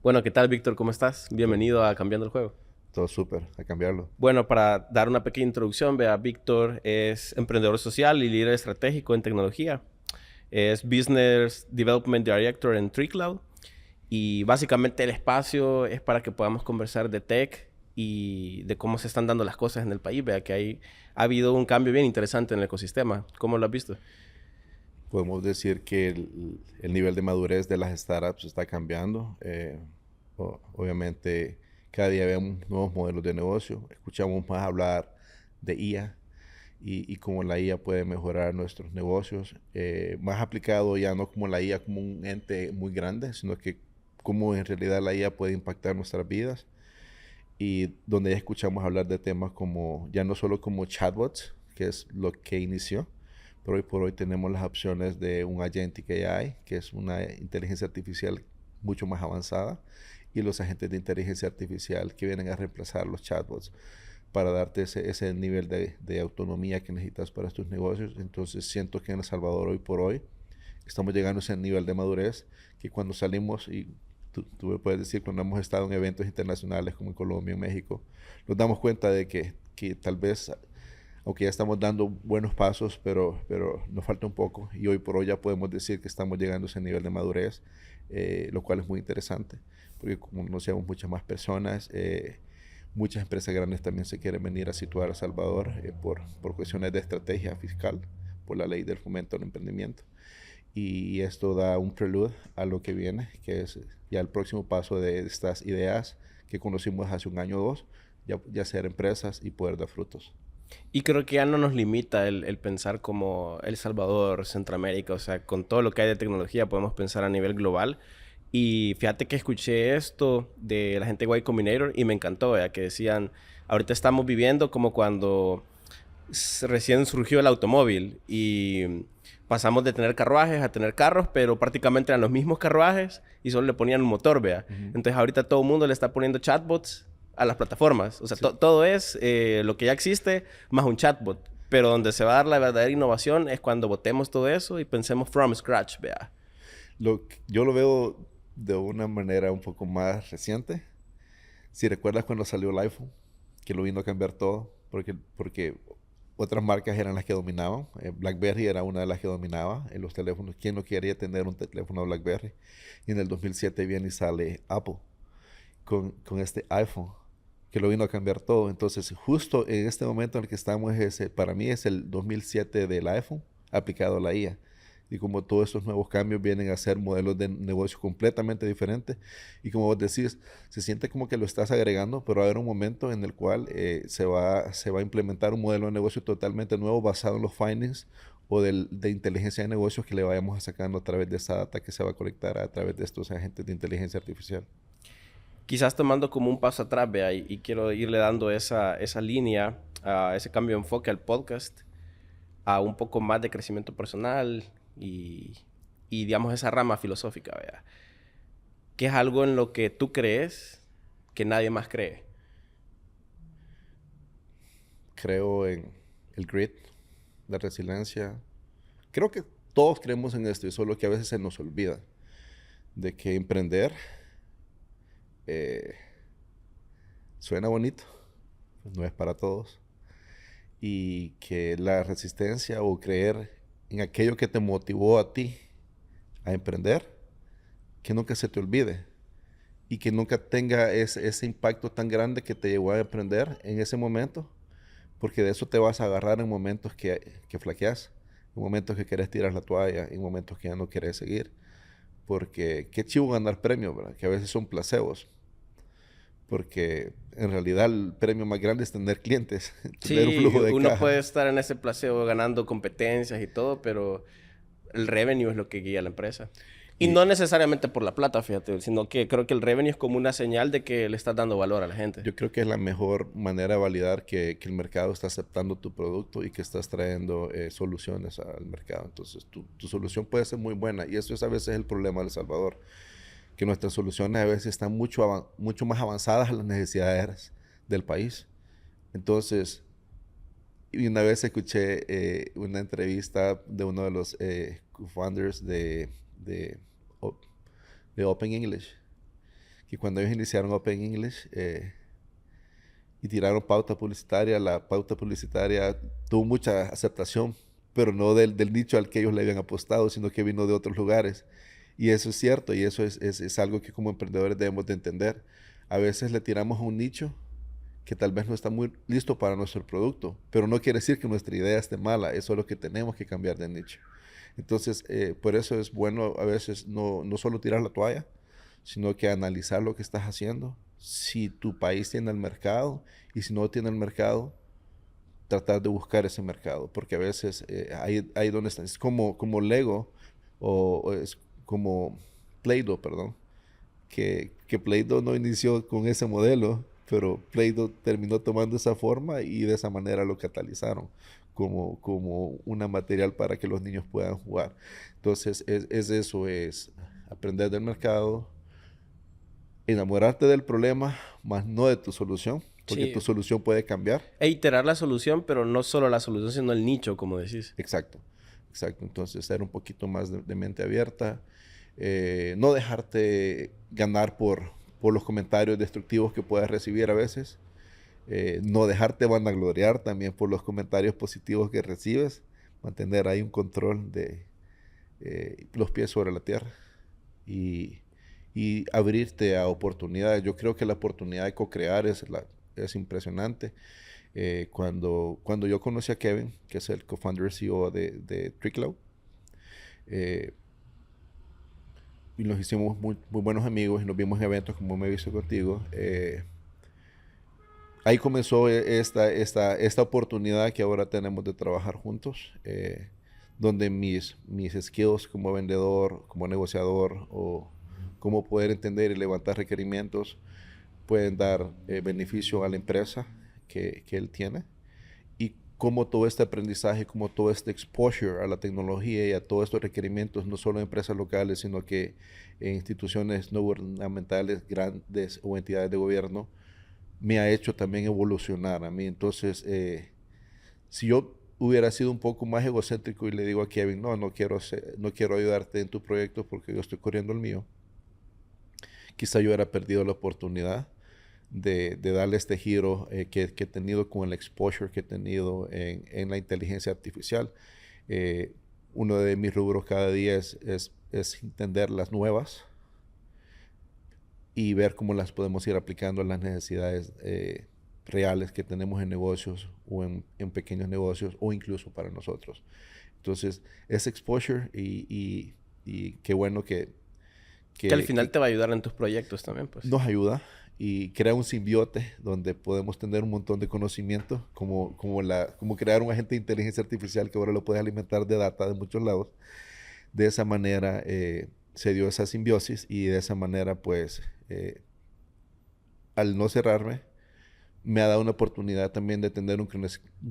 Bueno, ¿qué tal, Víctor? ¿Cómo estás? To- Bienvenido a Cambiando el Juego. Todo súper, a cambiarlo. Bueno, para dar una pequeña introducción, vea, Víctor es emprendedor social y líder estratégico en tecnología. Es Business Development Director en TreeCloud. Y básicamente el espacio es para que podamos conversar de tech y de cómo se están dando las cosas en el país. Vea que ha habido un cambio bien interesante en el ecosistema. ¿Cómo lo has visto? Podemos decir que el nivel de madurez de las startups está cambiando. Obviamente, cada día vemos nuevos modelos de negocio. Escuchamos más hablar de IA y cómo la IA puede mejorar nuestros negocios. Más aplicado ya no como la IA como un ente muy grande, sino que cómo en realidad la IA puede impactar nuestras vidas. Y donde ya escuchamos hablar de temas como, ya no solo como chatbots, que es lo que inició, pero hoy por hoy tenemos las opciones de un Agentic AI, que es una inteligencia artificial mucho más avanzada, y los agentes de inteligencia artificial que vienen a reemplazar los chatbots para darte ese nivel de autonomía que necesitas para tus negocios. Entonces siento que en El Salvador hoy por hoy estamos llegando a ese nivel de madurez que cuando salimos y tú me puedes decir cuando hemos estado en eventos internacionales como en Colombia, en México, nos damos cuenta de que tal vez, aunque ya estamos dando buenos pasos, pero nos falta un poco y hoy por hoy ya podemos decir que estamos llegando a ese nivel de madurez, lo cual es muy interesante, porque como conocemos muchas más personas, muchas empresas grandes también se quieren venir a situar a Salvador por cuestiones de estrategia fiscal, por la ley del fomento al emprendimiento y esto da un prelude a lo que viene, que es ya el próximo paso de estas ideas que conocimos hace un año o dos, ya ser empresas y poder dar frutos. Y creo que ya no nos limita el pensar como El Salvador, Centroamérica, o sea, con todo lo que hay de tecnología podemos pensar a nivel global. Y fíjate que escuché esto de la gente de Y Combinator y me encantó, ya que decían, ahorita estamos viviendo como cuando recién surgió el automóvil y pasamos de tener carruajes a tener carros, pero prácticamente eran los mismos carruajes y solo le ponían un motor, vea. Ujú. Entonces ahorita todo el mundo le está poniendo chatbots a las plataformas. O sea, Sí. todo es lo que ya existe más un chatbot. Pero donde se va a dar la verdadera innovación es cuando botemos todo eso y pensemos from scratch, vea. Yo lo veo de una manera un poco más reciente. Si recuerdas cuando salió el iPhone, que lo vino a cambiar todo, porque otras marcas eran las que dominaban. BlackBerry era una de las que dominaba en los teléfonos. ¿Quién no quería tener un teléfono BlackBerry? Y en el 2007 viene y sale Apple con este iPhone, que lo vino a cambiar todo. Entonces, justo en este momento en el que estamos, para mí es el 2007 del iPhone aplicado a la IA. Y como todos estos nuevos cambios vienen a ser modelos de negocio completamente diferentes. Y como vos decís, se siente como que lo estás agregando, pero va a haber un momento en el cual se va a implementar un modelo de negocio totalmente nuevo basado en los findings o de inteligencia de negocios que le vayamos sacando a través de esa data que se va a colectar a través de estos agentes de inteligencia artificial. Quizás tomando como un paso atrás, vea, y quiero irle dando esa línea, a ese cambio de enfoque al podcast, a un poco más de crecimiento personal y, y digamos, esa rama filosófica, vea. Que es algo en lo que tú crees que nadie más cree. Creo en el grit, la resiliencia. Creo que todos creemos en esto y solo que a veces se nos olvida de que emprender eh, suena bonito, no es para todos. Y que la resistencia o creer en aquello que te motivó a ti a emprender, que nunca se te olvide y que nunca tenga ese impacto tan grande que te llevó a emprender en ese momento, porque de eso te vas a agarrar en momentos que flaqueas, en momentos que quieres tirar la toalla, en momentos que ya no quieres seguir. Porque qué chivo ganar premios, ¿verdad? Que a veces son placebos. Porque en realidad el premio más grande es tener clientes, tener un Sí, flujo de uno puede caja. estar en ese placebo ganando competencias y todo, pero el revenue es lo que guía a la empresa. Y Y no necesariamente por la plata, fíjate, sino que creo que el revenue es como una señal de que le estás dando valor a la gente. yo creo que es la mejor manera de validar que el mercado está aceptando tu producto y que estás trayendo soluciones al mercado. Entonces, tu solución puede ser muy buena y eso es a veces el problema de El Salvador, que nuestras soluciones a veces están mucho más avanzadas a las necesidades del país. Entonces, y una vez escuché una entrevista de uno de los founders de, de Open English, que cuando ellos iniciaron Open English y tiraron pauta publicitaria, la pauta publicitaria tuvo mucha aceptación, pero no del nicho al que ellos le habían apostado, sino que vino de otros lugares. Y eso es cierto, y eso es algo que como emprendedores debemos de entender. A veces le tiramos a un nicho que tal vez no está muy listo para nuestro producto, pero no quiere decir que nuestra idea esté mala, eso es lo que tenemos que cambiar de nicho. Entonces, por eso es bueno a veces no solo tirar la toalla, sino que analizar lo que estás haciendo, si tu país tiene el mercado y si no tiene el mercado, tratar de buscar ese mercado, porque a veces ahí donde está, es como Lego o es como Play-Doh, perdón, que Play-Doh no inició con ese modelo, pero Play-Doh terminó tomando esa forma y de esa manera lo catalizaron como una material para que los niños puedan jugar. Entonces, es aprender del mercado, enamorarte del problema, más no de tu solución, porque tu Sí. solución puede cambiar. E iterar la solución, pero no solo la solución, sino el nicho, como decís. Exacto, exacto. Entonces, ser un poquito más de mente abierta, no dejarte ganar por los comentarios destructivos que puedas recibir a veces, no dejarte vanagloriar también por los comentarios positivos que recibes, mantener ahí un control de los pies sobre la tierra y, y abrirte a oportunidades. Yo creo que la oportunidad de co-crear es impresionante. Cuando yo conocí a Kevin, que es el co-founder CEO de TreeCloud, y nos hicimos muy buenos amigos y nos vimos en eventos como me he visto contigo. Ahí comenzó esta oportunidad que ahora tenemos de trabajar juntos, donde mis skills como vendedor, como negociador o cómo poder entender y levantar requerimientos pueden dar beneficio a la empresa que él tiene y cómo todo este aprendizaje, como todo este exposure a la tecnología y a todos estos requerimientos, no solo en empresas locales, sino que en instituciones no gubernamentales grandes o entidades de gobierno, me ha hecho también evolucionar a mí. Entonces, si yo hubiera sido un poco más egocéntrico y le digo a Kevin, no quiero ayudarte en tu proyecto porque yo estoy corriendo el mío, quizá yo hubiera perdido la oportunidad de darle este giro que he tenido con el exposure que he tenido en la inteligencia artificial. Eh, Uno de mis rubros cada día es entender las nuevas y ver cómo las podemos ir aplicando a las necesidades reales que tenemos en negocios o en pequeños negocios o incluso para nosotros. Entonces, es exposure y qué bueno Que al final que te va a ayudar en tus proyectos también, pues. nos ayuda y crea un simbiote donde podemos tener un montón de conocimiento, como crear un agente de inteligencia artificial que ahora lo puedes alimentar de data de muchos lados. De esa manera se dio esa simbiosis y de esa manera, pues, al no cerrarme, me ha dado una oportunidad también de tener un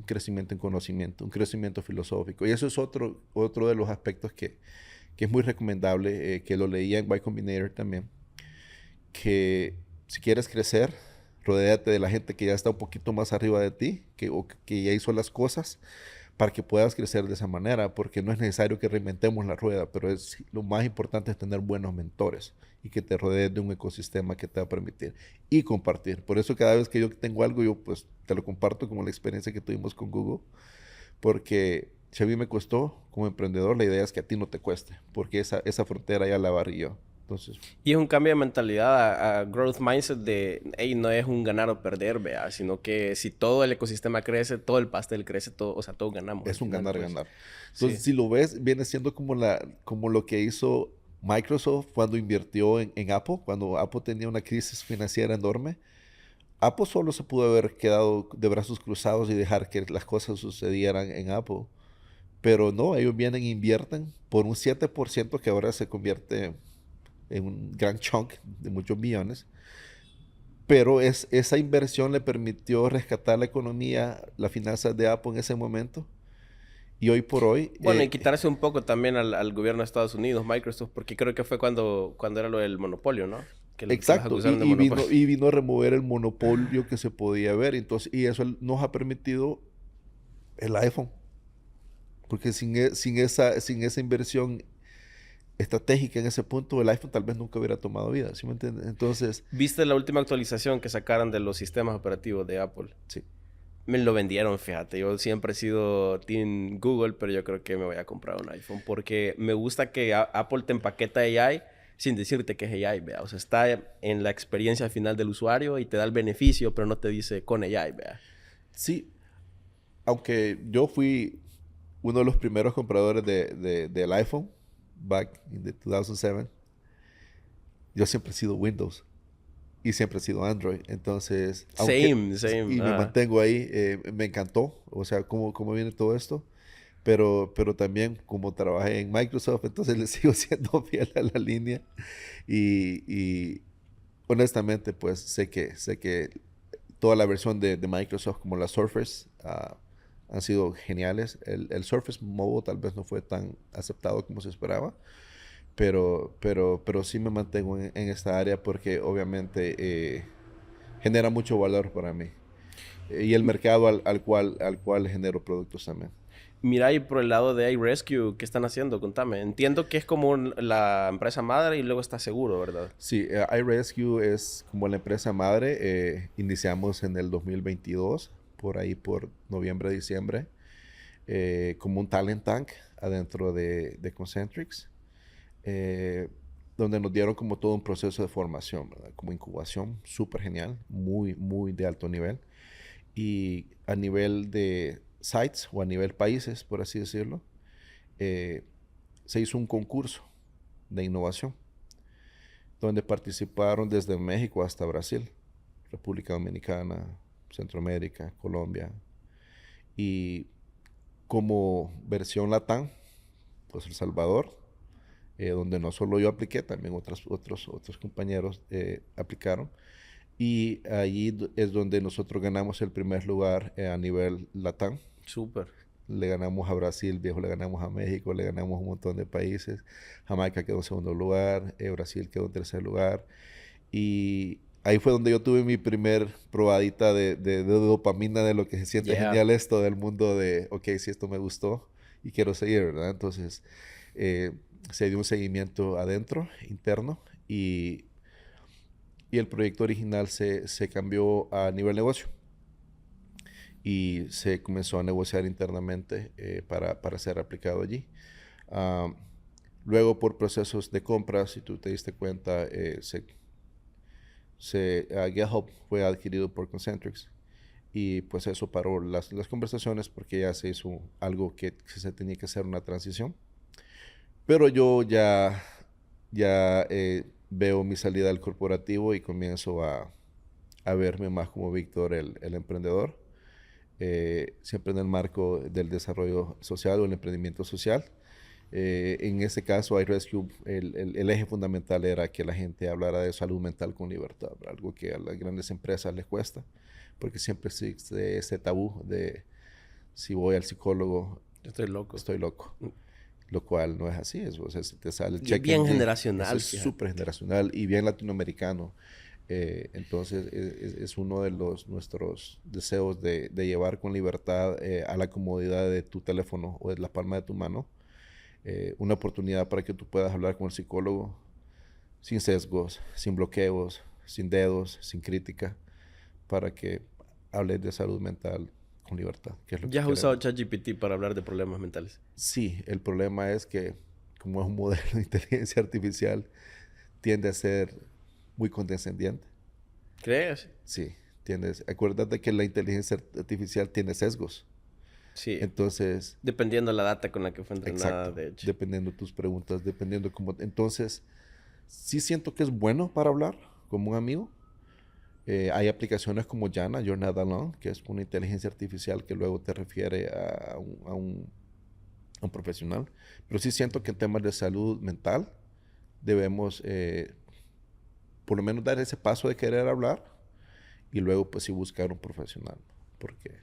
crecimiento en conocimiento, un crecimiento filosófico. Y eso es otro de los aspectos que es muy recomendable, que lo leía en Y Combinator también, que si quieres crecer, rodéate de la gente que ya está un poquito más arriba de ti, que ya hizo las cosas para que puedas crecer de esa manera, porque no es necesario que reinventemos la rueda, pero lo más importante es tener buenos mentores y que te rodees de un ecosistema que te va a permitir y compartir. Por eso cada vez que yo tengo algo, yo pues te lo comparto como la experiencia que tuvimos con Google, porque si a mí me costó como emprendedor, la idea es que a ti no te cueste, porque esa frontera ya la barrí yo. Entonces, Y es un cambio de mentalidad a growth mindset de, hey, no es un ganar o perder, vea, sino que si todo el ecosistema crece, todo el pastel crece, todo, o sea, todos ganamos al es un final, pues. ganar-ganar. Entonces, Sí. si lo ves, viene siendo como lo que hizo Microsoft cuando invirtió en Apple, cuando Apple tenía una crisis financiera enorme. Apple solo se pudo haber quedado de brazos cruzados y dejar que las cosas sucedieran en Apple. Pero no, ellos vienen e invierten por un 7% que ahora se convierte en un gran chunk de muchos millones. Pero esa inversión le permitió rescatar la economía, las finanzas de Apple en ese momento. Y hoy por hoy, Bueno, y quitarse un poco también al gobierno de Estados Unidos, Microsoft, porque creo que fue cuando era lo del monopolio, ¿no? Que los exacto, acusaron de monopolio. y vino a remover el monopolio que se podía ver. Entonces, y eso nos ha permitido el iPhone. Porque sin esa inversión estratégica en ese punto, el iPhone tal vez nunca hubiera tomado vida, ¿sí me entiendes? Entonces, ¿Viste la última actualización que sacaron de los sistemas operativos de Apple? sí. Me lo vendieron, fíjate. Yo siempre he sido Team Google, pero yo creo que me voy a comprar un iPhone porque me gusta que Apple te empaqueta AI sin decirte que es AI, vea. O sea, está en la experiencia final del usuario y te da el beneficio, pero no te dice con AI, vea. Sí, aunque yo fui uno de los primeros compradores del iPhone, back in the 2007, yo siempre he sido Windows y siempre he sido Android. Entonces, aunque, Same, same. y me Ajá. mantengo ahí, me encantó, o sea, cómo viene todo esto. Pero también como trabajé en Microsoft, entonces le sigo siendo fiel a la línea. Y honestamente, pues sé que toda la versión de Microsoft, como la Surface, han sido geniales. El Surface Mobile tal vez no fue tan aceptado como se esperaba, pero sí me mantengo en esta área porque obviamente genera mucho valor para mí. Y el mercado al cual genero productos también. Mira, y por el lado de iRescue, ¿qué están haciendo? Contame. Entiendo que es como la empresa madre y luego está seguro, ¿verdad? Sí, iRescue es como la empresa madre. Iniciamos en el 2022, por ahí por noviembre, diciembre, como un talent tank adentro de Concentrix, eh, donde nos dieron como todo un proceso de formación, ¿verdad? Como incubación, súper genial, muy, muy de alto nivel. Y a nivel de sites o a nivel países, por así decirlo, eh, se hizo un concurso de innovación donde participaron desde México hasta Brasil, República Dominicana, Centroamérica, Colombia. Y como versión Latam, pues El Salvador, donde no solo yo apliqué, también otros compañeros aplicaron. Y allí es donde nosotros ganamos el primer lugar a nivel Latam. Súper. Le ganamos a Brasil, viejo, le ganamos a México, le ganamos a un montón de países. Jamaica quedó en segundo lugar, Brasil quedó en tercer lugar. Y ahí fue donde yo tuve mi primer probadita de dopamina de lo que se siente Yeah. genial esto del mundo de, ok, si esto me gustó y quiero seguir, ¿verdad? Entonces eh, se dio un seguimiento adentro, interno, y el proyecto original se cambió a nivel negocio y se comenzó a negociar internamente para ser aplicado allí. Ah, luego, por procesos de compras, si tú te diste cuenta, GitHub fue adquirido por Concentrix y pues eso paró las conversaciones porque ya se hizo algo que se tenía que hacer una transición. Pero yo ya veo mi salida del corporativo y comienzo a verme más como Víctor, el emprendedor, siempre en el marco del desarrollo social o el emprendimiento social. En ese caso, iRescue, el eje fundamental era que la gente hablara de salud mental con libertad, algo que a las grandes empresas les cuesta, porque siempre existe ese tabú de si voy al psicólogo, Yo estoy loco. estoy loco, lo cual no es así. O sea, si te sale el Y es check bien engine, eso generacional, es fíjate. súper generacional y bien latinoamericano. Entonces es uno de nuestros deseos de llevar con libertad a la comodidad de tu teléfono o de la palma de tu mano una oportunidad para que tú puedas hablar con el psicólogo sin sesgos, sin bloqueos, sin dedos, sin crítica, para que hables de salud mental con libertad, que es lo que ¿Ya has usado queremos. ChatGPT para hablar de problemas mentales? Sí, el problema es que como es un modelo de inteligencia artificial, tiende a ser muy condescendiente. ¿Crees? Sí, acuérdate que la inteligencia artificial tiene sesgos. Sí. Entonces, Dependiendo de la data con la que fue entrenada, exacto, de hecho. dependiendo tus preguntas, dependiendo cómo. Entonces, sí siento que es bueno para hablar como un amigo. Hay aplicaciones como Jana, You're Not Alone, que es una inteligencia artificial que luego te refiere a un profesional. Pero sí siento que en temas de salud mental debemos por lo menos dar ese paso de querer hablar y luego pues sí buscar un profesional. Porque,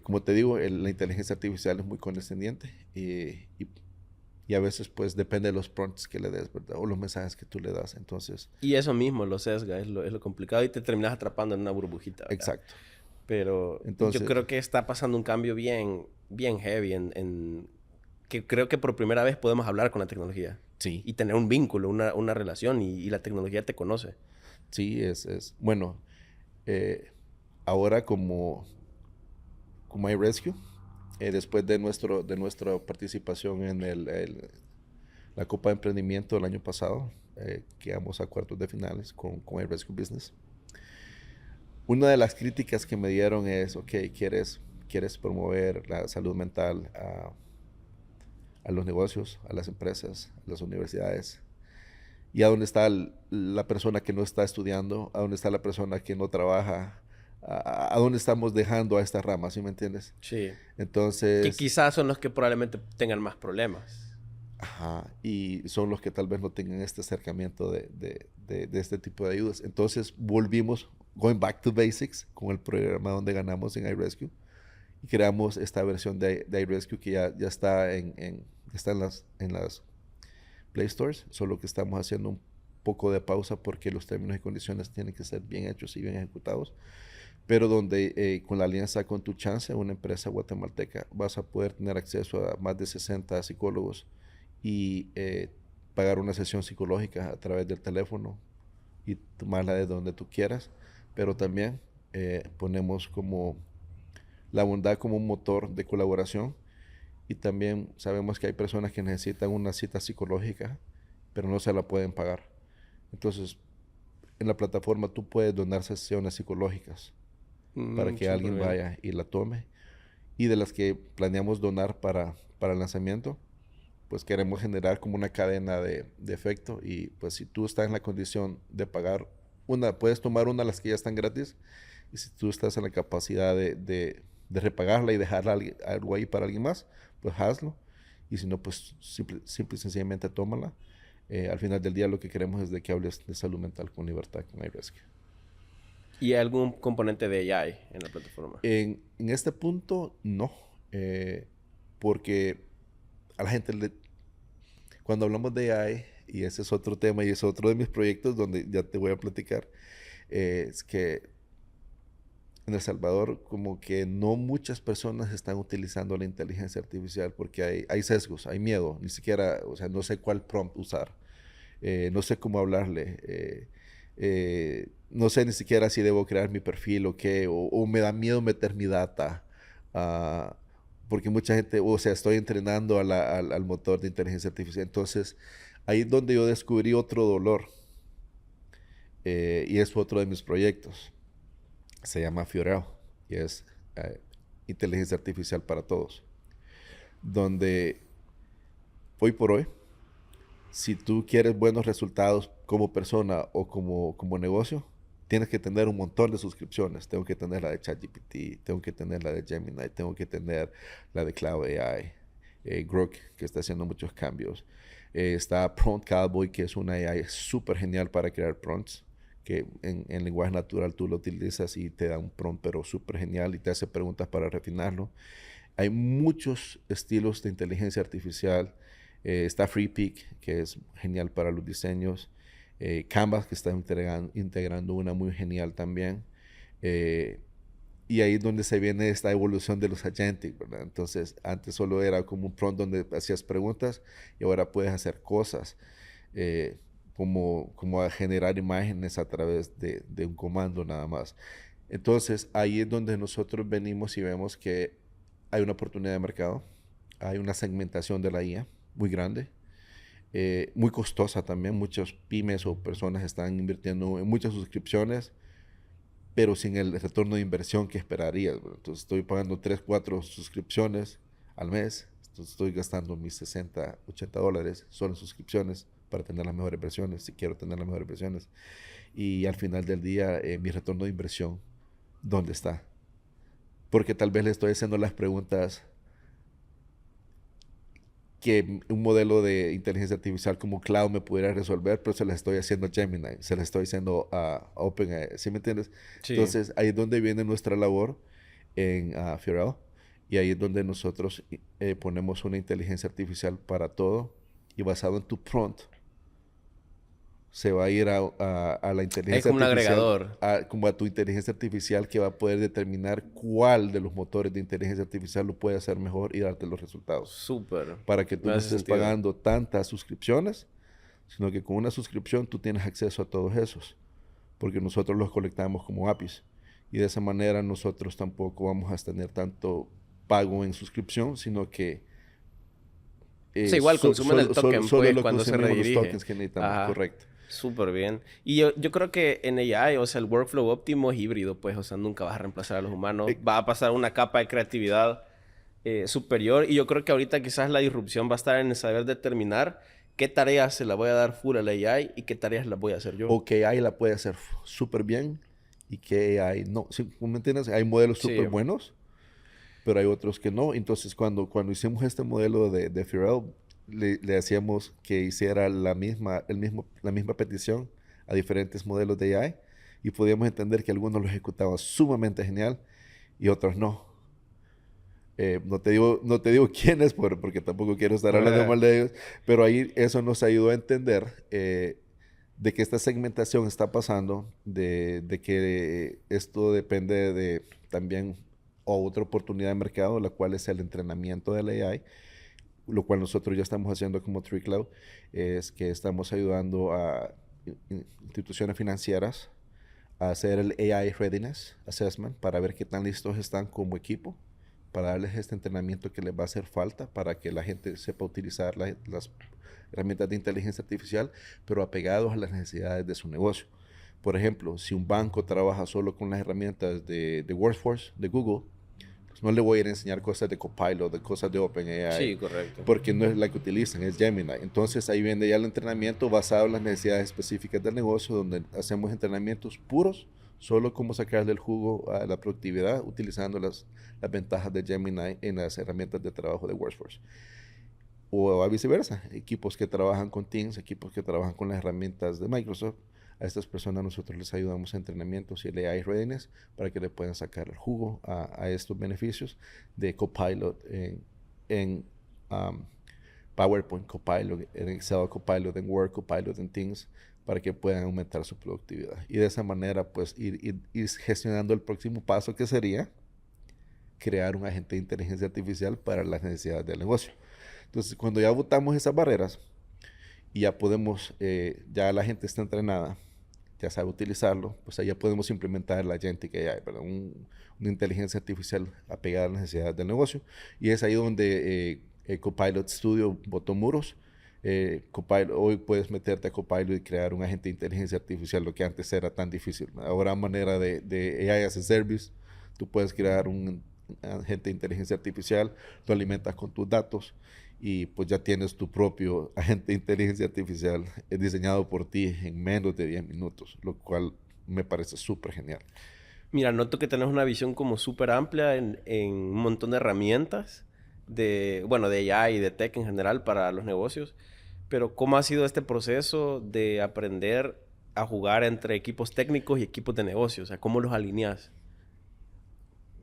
como te digo, la inteligencia artificial es muy condescendiente y a veces pues depende de los prompts que le des, ¿verdad? O los mensajes que tú le das. Entonces, Y eso mismo lo sesga, es lo complicado y te terminas atrapando en una burbujita, ¿verdad? exacto. Pero yo Entonces, creo que está pasando un cambio bien, bien heavy que creo que por primera vez podemos hablar con la tecnología. Sí, y tener un vínculo, una relación y la tecnología te conoce. sí, bueno, eh, ahora como iRescue, después de nuestra participación en la Copa de Emprendimiento el año pasado, que llegamos a cuartos de finales con iRescue Business. Una de las críticas que me dieron es, ok, quieres promover la salud mental a los negocios, a las empresas, a las universidades. ¿Y a dónde está la persona que no está estudiando? ¿A dónde está la persona que no trabaja? ¿A dónde estamos dejando a esta rama? ¿Sí me entiendes? Sí. Que Entonces, quizás son los que probablemente tengan más problemas. ajá, y son los que tal vez no tengan este acercamiento de este tipo de ayudas. Entonces volvimos, going back to basics, con el programa donde ganamos en iRescue y creamos esta versión de iRescue que ya está está en las Play Stores, solo que estamos haciendo un poco de pausa porque los términos y condiciones tienen que ser bien hechos y bien ejecutados, pero donde con la alianza con Tu Chance, una empresa guatemalteca, vas a poder tener acceso a más de 60 psicólogos y pagar una sesión psicológica a través del teléfono y tomarla de donde tú quieras, pero también ponemos como la bondad como un motor de colaboración y también sabemos que hay personas que necesitan una cita psicológica, pero no se la pueden pagar. Entonces, en la plataforma tú puedes donar sesiones psicológicas para que Súper alguien bien. vaya y la tome. Y de las que planeamos donar para el lanzamiento, pues queremos generar como una cadena de efecto. Y pues si tú estás en la condición de pagar una, puedes tomar una de las que ya están gratis. Y si tú estás en la capacidad de repagarla y dejarla algo ahí para alguien más, pues hazlo. Y si no, pues simple y sencillamente tómala. Al final del día lo que queremos es de que hables de salud mental con libertad con iRescue. ¿Y hay algún componente de AI en la plataforma? En este punto, no. Porque a la gente cuando hablamos de AI, y ese es otro tema y es otro de mis proyectos donde ya te voy a platicar, es que en El Salvador como que no muchas personas están utilizando la inteligencia artificial porque hay sesgos, hay miedo, ni siquiera, o sea, no sé cuál prompt usar, no sé cómo hablarle, no sé ni siquiera si debo crear mi perfil o qué, o me da miedo meter mi data, ah, porque mucha gente, o sea, estoy entrenando al motor de inteligencia artificial, entonces ahí es donde yo descubrí otro dolor, y es otro de mis proyectos. Se llama Fiorel y es eh, inteligencia artificial para todos. Donde hoy por hoy, si tú quieres buenos resultados como persona o como negocio, tienes que tener un montón de suscripciones. Tengo que tener la de ChatGPT, tengo que tener la de Gemini, tengo que tener la de Cloud AI, Grok, que está haciendo muchos cambios. Está Prompt Cowboy, que es una AI súper genial para crear prompts, que en lenguaje natural tú lo utilizas y te da un prompt, pero súper genial y te hace preguntas para refinarlo. Hay muchos estilos de inteligencia artificial. Está FreePic, que es genial para los diseños. Canvas, que está integrando una muy genial también. Eh, y ahí es donde se viene esta evolución de los agentic, ¿verdad? Entonces, antes solo era como un prompt donde hacías preguntas y ahora puedes hacer cosas, eh, como a generar imágenes a través de un comando nada más. Entonces, ahí es donde nosotros venimos y vemos que hay una oportunidad de mercado, hay una segmentación de la IA muy grande, muy costosa también. Muchos pymes o personas están invirtiendo en muchas suscripciones, pero sin el retorno de inversión que esperarías. ¿Verdad? Entonces estoy pagando 3 4 suscripciones al mes. Entonces estoy gastando mis 60 80 dólares solo en suscripciones para tener las mejores versiones, si quiero tener las mejores versiones. Y al final del día, mi retorno de inversión, ¿dónde está? Porque tal vez le estoy haciendo las preguntas que un modelo de inteligencia artificial como Cloud me pudiera resolver, pero se las estoy haciendo a Gemini, se las estoy haciendo a OpenAI, ¿sí me entiendes? Sí. Entonces, ahí es donde viene nuestra labor en Fiorel, y ahí es donde nosotros ponemos una inteligencia artificial para todo y basado en tu prompt, se va a ir a la Es inteligencia como un artificial, agregador. como a tu inteligencia artificial que va a poder determinar cuál de los motores de inteligencia artificial lo puede hacer mejor y darte los resultados. Súper. Para que tú Me no hace estés sentido. pagando tantas suscripciones, sino que con una suscripción tú tienes acceso a todos esos, porque nosotros los colectamos como APIs. Y de esa manera nosotros tampoco vamos a tener tanto pago en suscripción, sino que Sí, igual consumen el token, solo pues, lo cuando se consumimos los redirige. tokens que necesitamos, Ajá. correcto. Súper bien. Y yo creo que en AI, o sea, el workflow óptimo es híbrido, pues, o sea, nunca vas a reemplazar a los humanos. Eh, Va a pasar una capa de creatividad superior. Y yo creo que ahorita quizás la disrupción va a estar en saber determinar qué tareas se las voy a dar full a la AI y qué tareas las voy a hacer yo. o que AI la puede hacer súper bien y que AI no. ¿Sí? ¿Me entiendes? Hay modelos Sí. súper buenos, pero hay otros que no. Entonces, cuando hicimos este modelo de Pharrell, le hacíamos que hiciera la misma petición a diferentes modelos de AI y podíamos entender que algunos lo ejecutaban sumamente genial y otros no. No te digo quiénes, porque tampoco quiero estar hablando mal de ellos, pero ahí eso nos ayudó a entender de que esta segmentación está pasando, de que esto depende de también otra oportunidad de mercado, la cual es el entrenamiento del AI, lo cual nosotros ya estamos haciendo como TreeCloud, es que estamos ayudando a instituciones financieras a hacer el AI Readiness Assessment para ver qué tan listos están como equipo, para darles este entrenamiento que les va a hacer falta para que la gente sepa utilizar las herramientas de inteligencia artificial, pero apegados a las necesidades de su negocio. Por ejemplo, si un banco trabaja solo con las herramientas de Workforce, de Google, pues no le voy a ir a enseñar cosas de Copilot, de cosas de OpenAI, Sí, correcto. porque no es la que utilizan, es Gemini. Entonces ahí viene ya el entrenamiento basado en las necesidades específicas del negocio, donde hacemos entrenamientos puros, solo cómo sacarle el jugo a la productividad utilizando las ventajas de Gemini en las herramientas de trabajo de Workforce. O a viceversa, equipos que trabajan con Teams, equipos que trabajan con las herramientas de Microsoft. A estas personas nosotros les ayudamos a entrenamientos y AI readiness para que le puedan sacar el jugo a estos beneficios de Copilot en PowerPoint Copilot, en Excel Copilot, en Word Copilot, en Teams, para que puedan aumentar su productividad. Y de esa manera, pues, ir gestionando el próximo paso, que sería crear un agente de inteligencia artificial para las necesidades del negocio. Entonces, cuando ya botamos esas barreras y ya podemos, ya la gente está entrenada, ya sabe utilizarlo, pues ahí ya podemos implementar la agentic AI, ¿verdad? Una inteligencia artificial apegada a las necesidades del negocio. Y es ahí donde Copilot Studio botó muros. Copilot, hoy puedes meterte a Copilot y crear un agente de inteligencia artificial, lo que antes era tan difícil. Ahora, a manera de AI as a service, tú puedes crear un agente de inteligencia artificial, lo alimentas con tus datos y pues ya tienes tu propio agente de inteligencia artificial diseñado por ti en menos de 10 minutos, lo cual me parece súper genial. Mira, noto que tenés una visión como súper amplia en un montón de herramientas bueno, de AI y de tech en general para los negocios. Pero ¿cómo ha sido este proceso de aprender a jugar entre equipos técnicos y equipos de negocios? O sea, ¿cómo los alineas?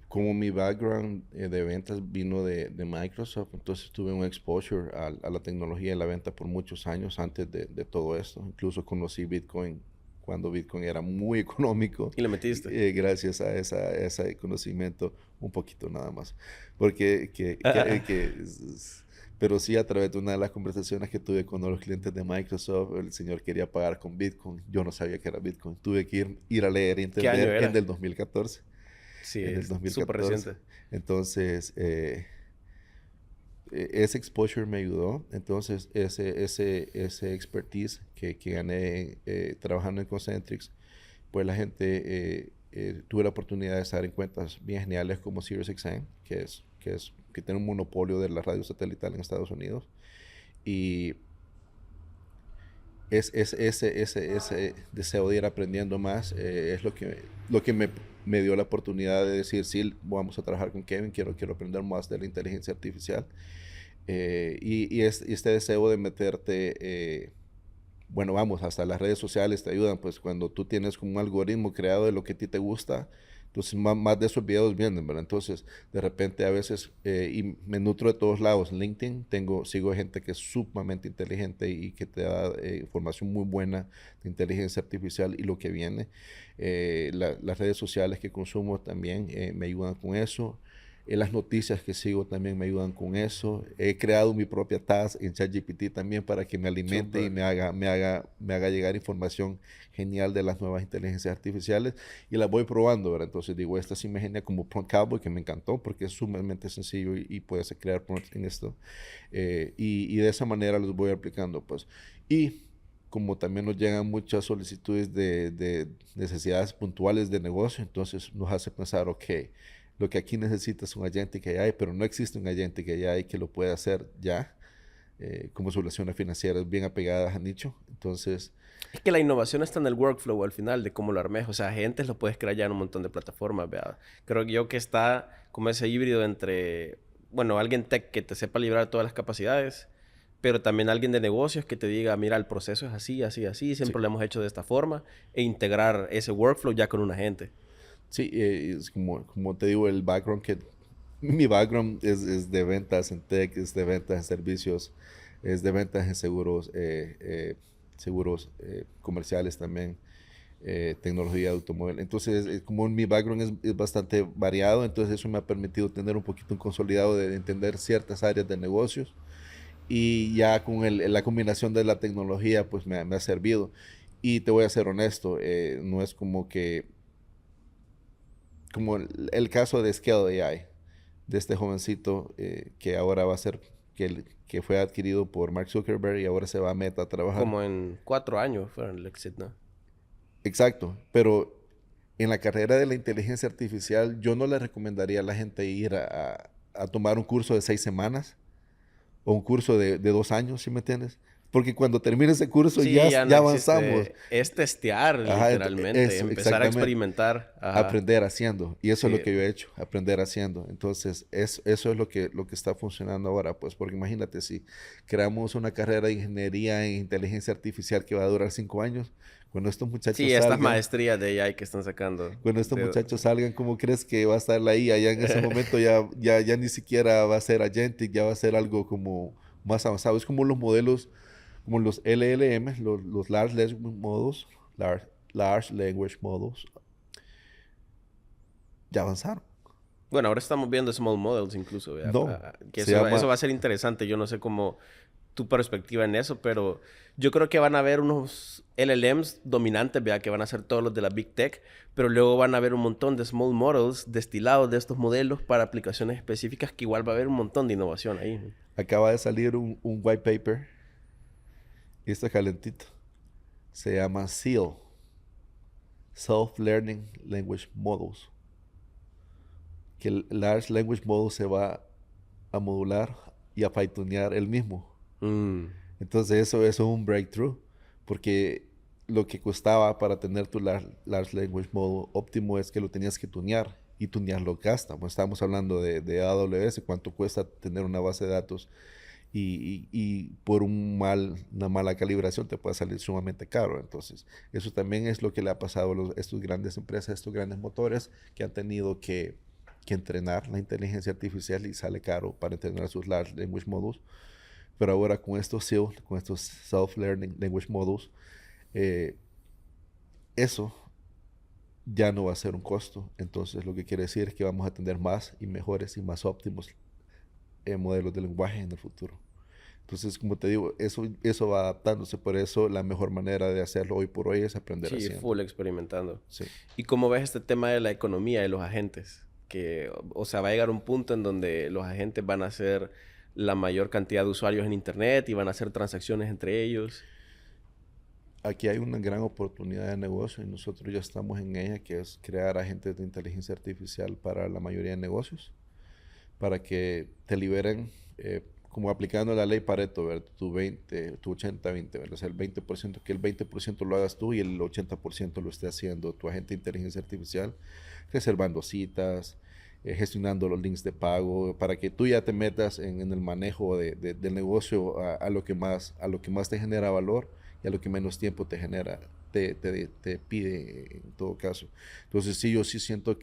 Como mi background de ventas vino de Microsoft, entonces tuve un exposure a la tecnología y la venta por muchos años antes de todo esto. Incluso conocí Bitcoin cuando Bitcoin era muy económico. Y le metiste. Gracias a ese conocimiento, un poquito nada más. Porque, pero sí, a través de una de las conversaciones que tuve con los clientes de Microsoft, el señor quería pagar con Bitcoin. Yo no sabía que era Bitcoin. Tuve que ir a leer y ¿Qué año entender era? en el 2014. Sí, En el es súper 2014. reciente. Entonces, ese exposure me ayudó. Entonces, ese expertise que gané trabajando en Concentrix, pues la gente, tuve la oportunidad de estar en cuentas bien geniales como SiriusXM, que tiene un monopolio de la radio satelital en Estados Unidos. Y ese deseo de ir aprendiendo más es lo que me dio la oportunidad de decir, sí, vamos a trabajar con Kevin, quiero aprender más de la inteligencia artificial. Y este deseo de meterte, bueno, vamos, hasta las redes sociales te ayudan, pues cuando tú tienes como un algoritmo creado de lo que a ti te gusta, Entonces, más de esos videos vienen, ¿verdad? Entonces, de repente a veces, y me nutro de todos lados. En LinkedIn sigo gente que es sumamente inteligente y que te da información muy buena de inteligencia artificial y lo que viene. Las redes sociales que consumo también me ayudan con eso. Las noticias que sigo también me ayudan con eso. He creado mi propia task en ChatGPT también para que me alimente y Súper. me haga llegar información genial de las nuevas inteligencias artificiales y las voy probando, ¿verdad? Entonces digo, esta sí me genera como Prompt Cowboy, que me encantó porque es sumamente sencillo y puedes crear prompts en esto. Y de esa manera los voy aplicando, pues. Y como también nos llegan muchas solicitudes de necesidades puntuales de negocio, entonces nos hace pensar, ok, lo que aquí necesita es un agente que hay, pero no existe un agente que hay que lo pueda hacer ya, como soluciones financieras bien apegadas a nicho. Entonces, Es que la innovación está en el workflow al final, de cómo lo armes. O sea, agentes lo puedes crear ya en un montón de plataformas, ¿verdad? Creo yo que está como ese híbrido entre, bueno, alguien tech que te sepa librar todas las capacidades, pero también alguien de negocios que te diga, mira, el proceso es así, así, así, sí, siempre lo hemos hecho de esta forma, e integrar ese workflow ya con un agente. sí, es como te digo, el background mi background es de ventas en tech, es de ventas en servicios, es de ventas en seguros, seguros comerciales también, tecnología de automóvil. Entonces, como mi background es bastante variado, entonces eso me ha permitido tener un poquito un consolidado de entender ciertas áreas de negocios y ya con la combinación de la tecnología, pues me ha servido. Y te voy a ser honesto, no es como que, como el caso de Scale AI, de este jovencito que ahora va a ser, que fue adquirido por Mark Zuckerberg y ahora se va a Meta a trabajar. Como en 4 años fueron el exit, ¿no? Exacto, pero en la carrera de la inteligencia artificial yo no le recomendaría a la gente ir a tomar un curso de 6 semanas o un curso de 2 años, ¿sí me entiendes? Porque cuando termine ese curso Sí, ya no ya avanzamos. existe. Es testear, Ajá, literalmente. eso, Empezar a exactamente. experimentar. Ajá. Aprender haciendo. Y eso es lo Sí. que yo he hecho, aprender haciendo. Entonces, eso es lo que está funcionando ahora, pues, porque imagínate, si creamos una carrera de ingeniería en inteligencia artificial que va a durar 5 años, cuando estos muchachos Sí, estas salgan, maestrías de AI que están sacando. cuando estos muchachos salgan, ¿cómo crees que va a estar la IA? Ya en ese momento ya ni siquiera va a ser agentic, ya va a ser algo como más avanzado. Es como los modelos, como los LLM, los Large Language Models, Large Language Models, ya avanzaron. Bueno, ahora estamos viendo small models incluso, ¿vea? No, Que se eso llama, va a ser interesante. Yo no sé cómo tu perspectiva en eso, pero yo creo que van a haber unos LLMs dominantes, ¿vea? Que van a ser todos los de la Big Tech, pero luego van a haber un montón de small models destilados de estos modelos para aplicaciones específicas que igual va a haber un montón de innovación ahí. acaba de salir un white paper, y está calentito. Se llama SEAL, Self-Learning Language Models. Que el Large Language Model se va a modular y a fine-tunear él mismo. Mm. Entonces eso es un breakthrough, porque lo que costaba para tener tu Large Language Model óptimo es que lo tenías que tunear, y tunearlo gasta. Pues estamos hablando de AWS, cuánto cuesta tener una base de datos y por una mala calibración te puede salir sumamente caro. Entonces, eso también es lo que le ha pasado a estas grandes empresas, estos grandes motores que han tenido que entrenar la inteligencia artificial y sale caro para entrenar sus large language models. Pero ahora con estos SEAL, con estos Self-Learning Language Models, eh, eso ya no va a ser un costo. Entonces, lo que quiere decir es que vamos a tener más y mejores y más óptimos modelos de lenguaje en el futuro. Entonces, como te digo, eso va adaptándose. Por eso la mejor manera de hacerlo hoy por hoy es aprender Sí, haciendo. full experimentando. Sí. ¿Y cómo ves este tema de la economía de los agentes? Que, o sea, va a llegar un punto en donde los agentes van a ser la mayor cantidad de usuarios en Internet y van a hacer transacciones entre ellos. Aquí hay una gran oportunidad de negocio y nosotros ya estamos en ella, que es crear agentes de inteligencia artificial para la mayoría de negocios, para que te liberen, como aplicando la ley Pareto, ¿verdad? Tu 80-20, ¿verdad? O sea, el 20%, que el 20% lo hagas tú y el 80% lo esté haciendo tu agente de inteligencia artificial, reservando citas, gestionando los links de pago, para que tú ya te metas en el manejo del negocio a lo que más te genera valor y a lo que menos tiempo te genera. te pide en todo caso. Entonces sí, yo sí siento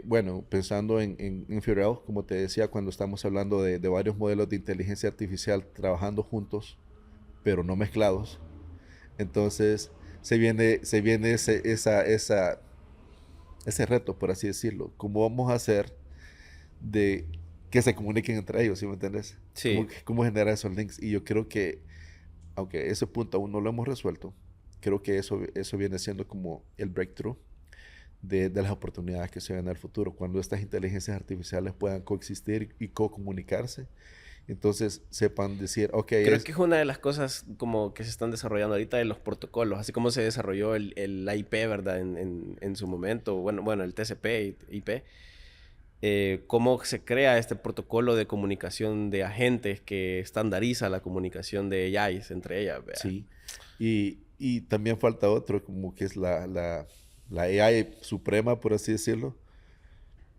bueno, pensando en Pharrell, como te decía, cuando estamos hablando de varios modelos de inteligencia artificial trabajando juntos, pero no mezclados, entonces se viene ese reto, por así decirlo. ¿Cómo vamos a hacer de que se comuniquen entre ellos, ¿sí me entiendes? ¿Cómo, Sí. cómo generar esos links? Y yo creo que, aunque ese punto aún no lo hemos resuelto, creo que eso viene siendo como el breakthrough de las oportunidades que se ven en el futuro, cuando estas inteligencias artificiales puedan coexistir y co-comunicarse, entonces sepan decir, ok, Creo que es una de las cosas como que se están desarrollando ahorita de los protocolos, así como se desarrolló el IP, ¿verdad? En su momento, bueno, el TCP, IP. Cómo se crea este protocolo de comunicación de agentes que estandariza la comunicación de AIs entre ellas, ¿verdad? sí. Y también falta otro, como que es la AI suprema, por así decirlo,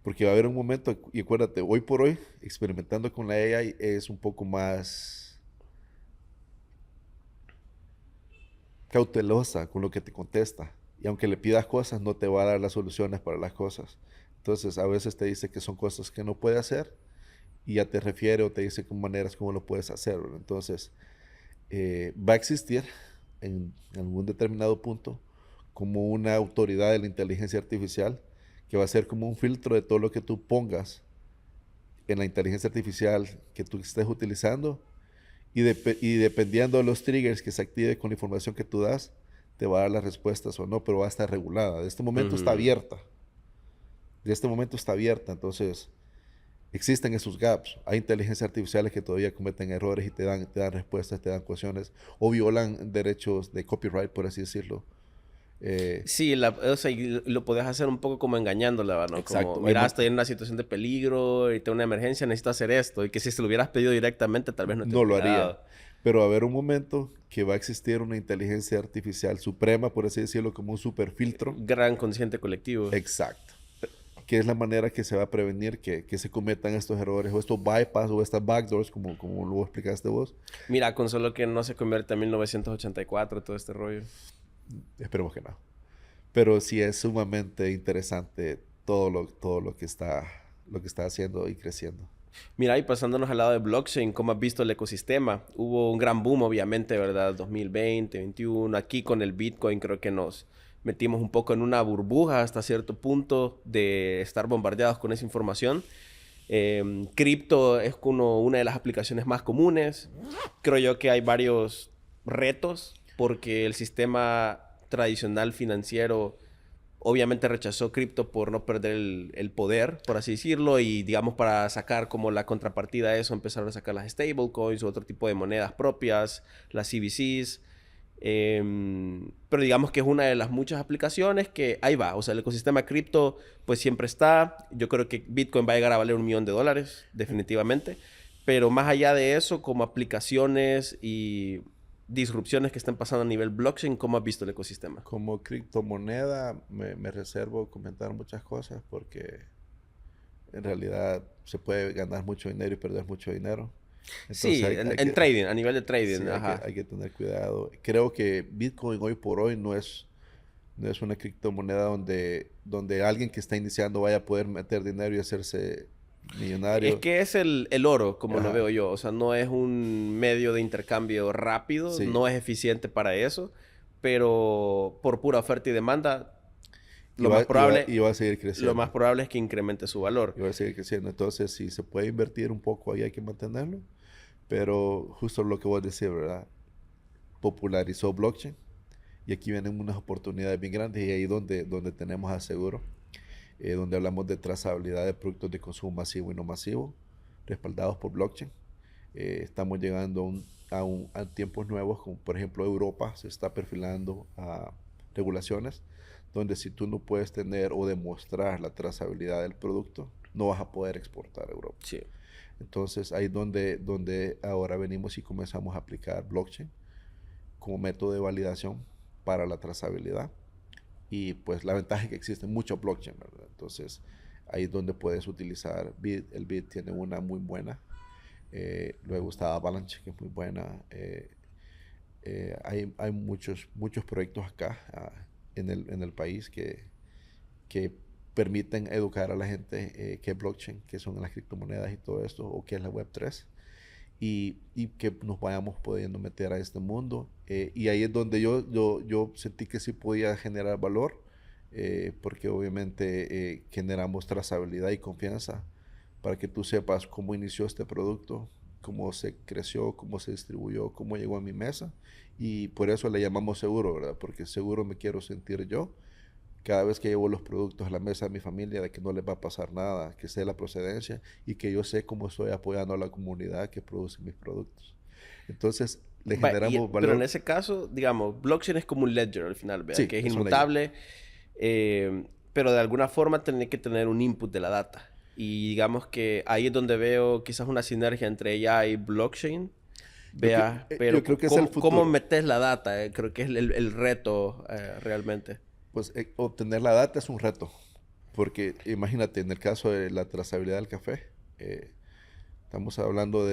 porque va a haber un momento, y acuérdate, hoy por hoy, experimentando con la AI es un poco más cautelosa con lo que te contesta. Y aunque le pidas cosas, no te va a dar las soluciones para las cosas. Entonces, a veces te dice que son cosas que no puede hacer y ya te refiere o te dice con maneras como lo puedes hacer, ¿verdad? Entonces, va a existir en algún determinado punto como una autoridad de la inteligencia artificial que va a ser como un filtro de todo lo que tú pongas en la inteligencia artificial que tú estés utilizando y dependiendo de los triggers que se active con la información que tú das, te va a dar las respuestas o no, pero va a estar regulada. De este momento está Ujú. abierta. De este momento está abierta. Entonces, existen esos gaps. Hay inteligencias artificiales que todavía cometen errores y te dan respuestas, te dan cuestiones o violan derechos de copyright, por así decirlo. Eh, Sí, o sea, y lo podés hacer un poco como engañándola, ¿va? ¿No? Como, exacto. mira, estoy en una situación de peligro y tengo una emergencia, necesito hacer esto. Y que si se lo hubieras pedido directamente, tal vez no te No lo hubiera haría. dado. Pero va a haber un momento que va a existir una inteligencia artificial suprema, por así decirlo, como un superfiltro. Gran consciente colectivo. Exacto. Que es la manera que se va a prevenir que se cometan estos errores o estos bypass o estas backdoors, como lo explicaste vos. Mira, con solo que no se convierte en 1984, todo este rollo. Esperemos que no. Pero sí es sumamente interesante todo lo que está haciendo y creciendo. Mira, y pasándonos al lado de blockchain, ¿cómo has visto el ecosistema? Hubo un gran boom, obviamente, ¿verdad? 2020, 2021. Aquí con el Bitcoin creo que nos metimos un poco en una burbuja hasta cierto punto de estar bombardeados con esa información. Cripto es una de las aplicaciones más comunes. Creo yo que hay varios retos porque el sistema tradicional financiero obviamente rechazó cripto por no perder el poder, por así decirlo, y digamos para sacar como la contrapartida de eso, empezaron a sacar las stablecoins u otro tipo de monedas propias, las CBCs. Pero digamos que es una de las muchas aplicaciones que ahí va. O sea, el ecosistema cripto pues siempre está. Yo creo que Bitcoin va a llegar a valer $1 millón, definitivamente. Pero más allá de eso, como aplicaciones y disrupciones que están pasando a nivel blockchain, ¿cómo has visto el ecosistema? Como criptomoneda me reservo comentar muchas cosas porque en realidad se puede ganar mucho dinero y perder mucho dinero. Entonces Sí, hay, en, hay en que, trading, a nivel de trading, sí, hay que, ajá. hay que tener cuidado. Creo que Bitcoin hoy por hoy no es una criptomoneda donde alguien que está iniciando vaya a poder meter dinero y hacerse Es millonario. que es el oro, como lo Ajá, veo yo. O sea, no es un medio de intercambio rápido, sí. no es eficiente para eso, pero por pura oferta y demanda, Y lo más va, y va, probable, y va a seguir lo más creciendo. probable es que incremente su valor. Y va a seguir creciendo. Entonces, si se puede invertir un poco ahí, hay que mantenerlo. Pero justo lo que vos decís, ¿verdad? Popularizó blockchain. Y aquí vienen unas oportunidades bien grandes. Y ahí donde tenemos aseguro. Donde hablamos de trazabilidad de productos de consumo masivo y no masivo, respaldados por blockchain. Estamos llegando a tiempos nuevos, como por ejemplo Europa se está perfilando a regulaciones, donde si tú no puedes tener o demostrar la trazabilidad del producto, no vas a poder exportar a Europa. Sí. Entonces ahí donde ahora venimos y comenzamos a aplicar blockchain como método de validación para la trazabilidad. Y pues la ventaja es que existen muchos blockchain, ¿verdad? Entonces ahí es donde puedes utilizar Bit. El Bit tiene una muy buena. Luego está Avalanche, que es muy buena. Hay muchos proyectos acá en el país que permiten educar a la gente qué es blockchain, qué son las criptomonedas y todo esto, o qué es la Web3, y que nos vayamos pudiendo meter a este mundo. Y ahí es donde yo sentí que sí podía generar valor, porque obviamente generamos trazabilidad y confianza para que tú sepas cómo inició este producto, cómo se creció, cómo se distribuyó, cómo llegó a mi mesa. Y por eso le llamamos seguro, ¿verdad? Porque seguro me quiero sentir yo cada vez que llevo los productos a la mesa de mi familia, de que no les va a pasar nada, que sé la procedencia y que yo sé cómo estoy apoyando a la comunidad que produce mis productos. Entonces, le generamos Pero en valor. ese caso, digamos, blockchain es como un ledger al final, ¿vea? Sí, Que es es una idea. inmutable, pero de alguna forma tiene que tener un input de la data. Y digamos que ahí es donde veo quizás una sinergia entre AI y blockchain. Vea, Yo pero creo que es el ¿cómo futuro. metes la data? Creo que es el reto realmente. Pues obtener la data es un reto, porque imagínate, en el caso de la trazabilidad del café, estamos hablando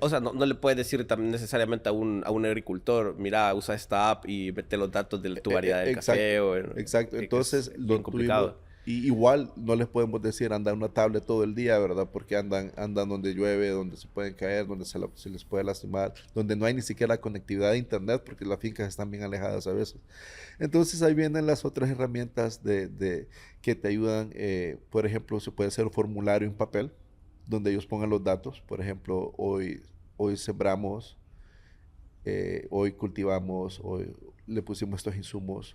O sea, no le puedes decir también necesariamente a un agricultor, mira, usa esta app y mete los datos de tu variedad de café, exacto, o, exacto. que es Entonces bien lo tuvimos, complicado. y igual no les podemos decir anda en una tablet todo el día, ¿verdad? Porque andan donde llueve, donde se pueden caer, donde se les puede lastimar, donde no hay ni siquiera conectividad a internet porque las fincas están bien alejadas a veces. Entonces ahí vienen las otras herramientas que te ayudan. Por ejemplo, se puede hacer un formulario en papel donde ellos pongan los datos. Por ejemplo, hoy sembramos, hoy cultivamos, hoy le pusimos estos insumos,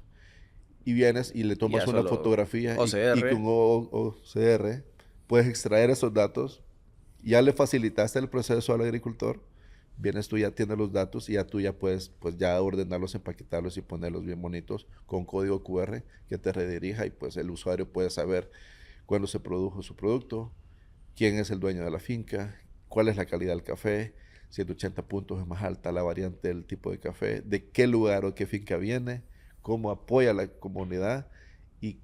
y vienes y le Y tomas ya una solo fotografía y con OCR. OCR puedes extraer esos datos, ya le facilitaste el proceso al agricultor, vienes tú ya tienes los datos y ya tú ya puedes pues ya ordenarlos, empaquetarlos y ponerlos bien bonitos con código QR que te redirija, y pues el usuario puede saber cuándo se produjo su producto, quién es el dueño de la finca, cuál es la calidad del café, 180 puntos es más alta la variante del tipo de café, de qué lugar o qué finca viene, cómo apoya a la comunidad y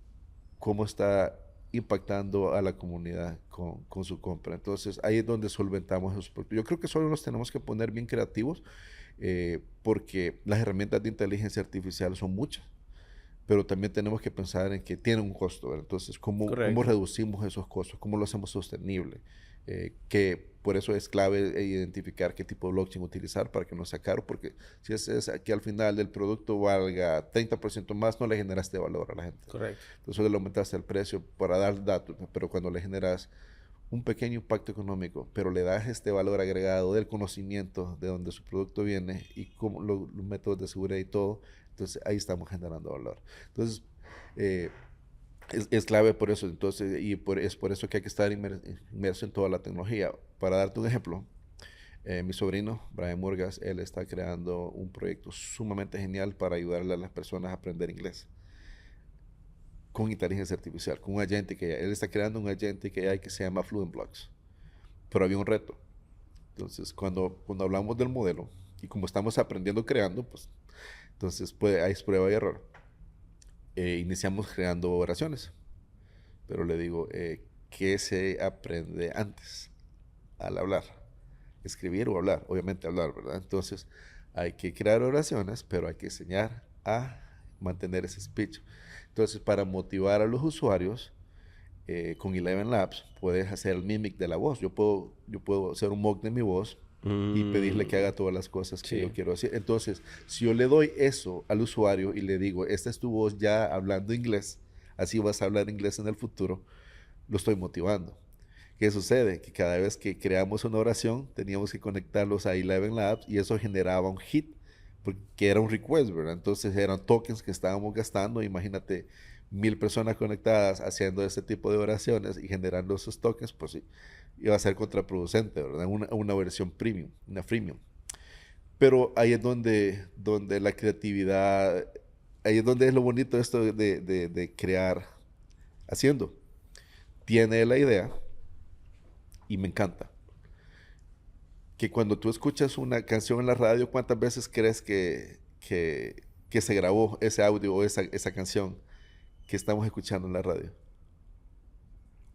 cómo está impactando a la comunidad con su compra. Entonces ahí es donde solventamos esos productos. Yo creo que solo nos tenemos que poner bien creativos, porque las herramientas de inteligencia artificial son muchas, pero también tenemos que pensar en que tiene un costo, ¿verdad? Entonces, ¿cómo Correcto. reducimos esos costos? ¿Cómo lo hacemos sostenible? Que por eso es clave identificar qué tipo de blockchain utilizar para que no sea caro, porque si es que al final el producto valga 30% más, no le generaste valor a la gente. Correcto. Entonces le aumentaste el precio para dar datos, pero cuando le generas un pequeño impacto económico, pero le das este valor agregado del conocimiento de dónde su producto viene y cómo los métodos de seguridad y todo, entonces ahí estamos generando valor. Entonces, eh, es clave por eso, entonces, es por eso que hay que estar inmerso en toda la tecnología. Para darte un ejemplo, mi sobrino, Brian Murgas, él está creando un proyecto sumamente genial para ayudarle a las personas a aprender inglés con inteligencia artificial, con un agente que él está creando un agente que hay que se llama Fluent Blocks. Pero había un reto. Entonces, cuando hablamos del modelo y como estamos aprendiendo creando, pues entonces hay prueba y error. Iniciamos creando oraciones, pero le digo, ¿qué se aprende antes al hablar? Escribir o hablar, obviamente hablar, ¿verdad? Entonces, hay que crear oraciones, pero hay que enseñar a mantener ese speech. Entonces, para motivar a los usuarios, con Eleven Labs puedes hacer el mimic de la voz. Yo puedo hacer un mock de mi voz y pedirle que Mm, haga todas las cosas que yo sí, quiero hacer. Entonces, si yo le doy eso al usuario y le digo, esta es tu voz ya hablando inglés, así vas a hablar inglés en el futuro, lo estoy motivando. ¿Qué sucede? Que cada vez que creamos una oración, teníamos que conectarlos a Eleven Labs y eso generaba un hit, porque era un request, ¿verdad? Entonces eran tokens que estábamos gastando. Imagínate 1000 personas conectadas haciendo este tipo de oraciones y generando esos tokens, pues sí, iba a ser contraproducente, ¿verdad? Una versión premium, una freemium. Pero ahí es donde la creatividad, ahí es donde es lo bonito esto de crear haciendo. Tiene la idea y me encanta que cuando tú escuchas una canción en la radio, ¿cuántas veces crees que se grabó ese audio o esa canción que estamos escuchando en la radio?